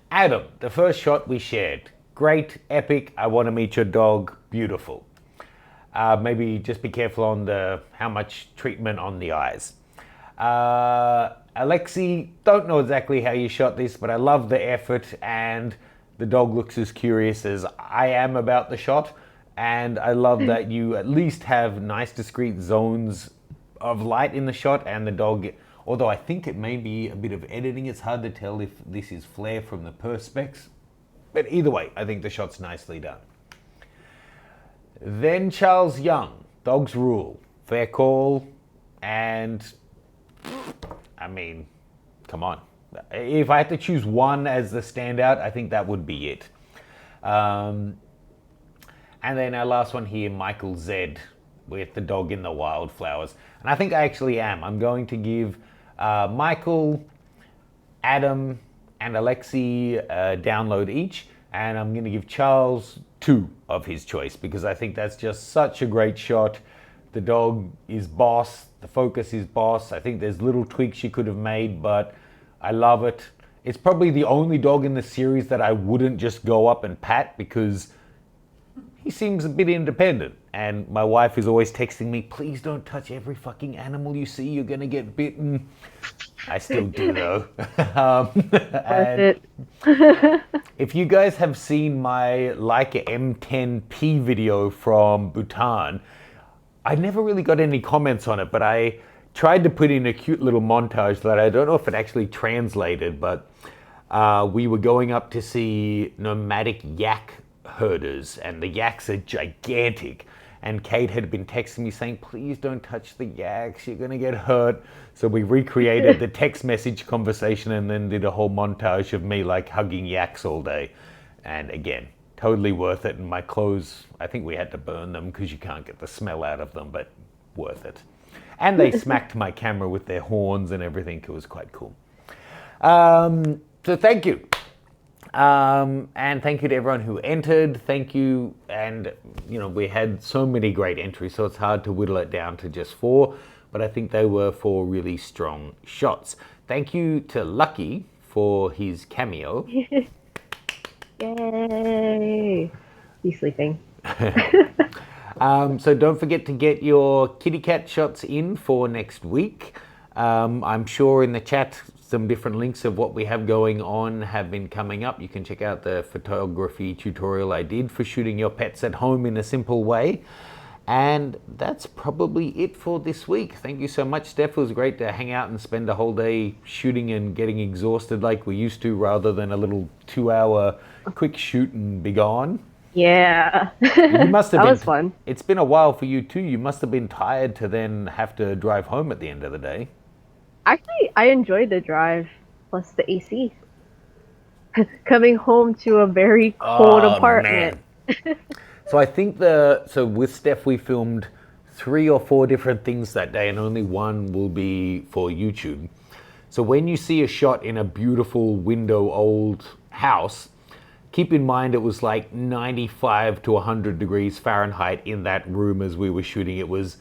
Adam, the first shot we shared. Great, epic, I want to meet your dog, beautiful. Maybe just be careful on how much treatment on the eyes. Alexi, don't know exactly how you shot this, but I love the effort and the dog looks as curious as I am about the shot. And I love that you at least have nice discrete zones of light in the shot and the dog, although I think it may be a bit of editing, it's hard to tell if this is flare from the perspex. But either way, I think the shot's nicely done. Then Charles Young, Dogs Rule, fair call, and I mean, come on. If I had to choose one as the standout, I think that would be it. And then our last one here, Michael Z, with the dog in the wildflowers. And I think I actually am. I'm going to give Michael, Adam, and Alexi a download each. And I'm going to give Charles 2 of his choice because I think that's just such a great shot. The dog is boss. The focus is boss. I think there's little tweaks you could have made, but I love it. It's probably the only dog in the series that I wouldn't just go up and pat because he seems a bit independent. And my wife is always texting me, please don't touch every fucking animal you see, you're gonna get bitten. I still do though. And if you guys have seen my Leica M10P video from Bhutan, I never really got any comments on it, but I tried to put in a cute little montage that I don't know if it actually translated, but we were going up to see nomadic yak herders, and the yaks are gigantic. And Kate had been texting me saying, please don't touch the yaks, you're gonna get hurt. So we recreated the text message conversation and then did a whole montage of me like hugging yaks all day. And again, totally worth it. And my clothes, I think we had to burn them because you can't get the smell out of them, but worth it. And they smacked my camera with their horns and everything. It was quite cool. So thank you. And thank you to everyone who entered. Thank you. And, you know, we had so many great entries, so it's hard to whittle it down to just 4, but I think they were 4 really strong shots. Thank you to Lucky for his cameo. Yay! He's sleeping. So don't forget to get your kitty cat shots in for next week. I'm sure in the chat some different links of what we have going on have been coming up. You can check out the photography tutorial I did for shooting your pets at home in a simple way. And that's probably it for this week. Thank you so much, Steph. It was great to hang out and spend a whole day shooting and getting exhausted like we used to, rather than a little 2-hour quick shoot and be gone. Yeah. You must have that been, was fun. It's been a while for you too. You must have been tired to then have to drive home at the end of the day. Actually, I enjoyed the drive, plus the AC. Coming home to a very cold apartment. So I think with Steph we filmed 3 or 4 different things that day, and only one will be for YouTube. So when you see a shot in a beautiful window old house, keep in mind it was like 95 to 100 degrees Fahrenheit in that room as we were shooting. It was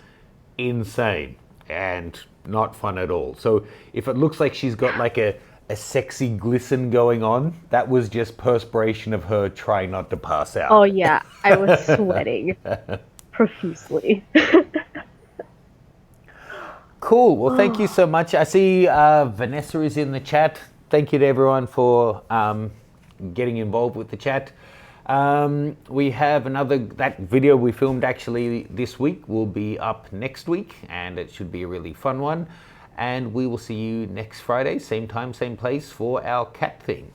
insane and not fun at all. So if it looks like she's got like a sexy glisten going on, that was just perspiration of her trying not to pass out. Oh yeah, I was sweating profusely. Cool. Well, thank you so much. I see Vanessa is in the chat. Thank you to everyone for getting involved with the chat. We have that video we filmed actually this week will be up next week, and it should be a really fun one. And we will see you next Friday, same time, same place, for our cat thing.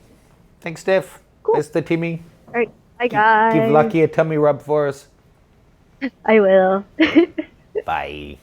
Thanks, Steph. Cool. That's the Timmy. All right, bye guys. Give Lucky a tummy rub for us. I will. Bye.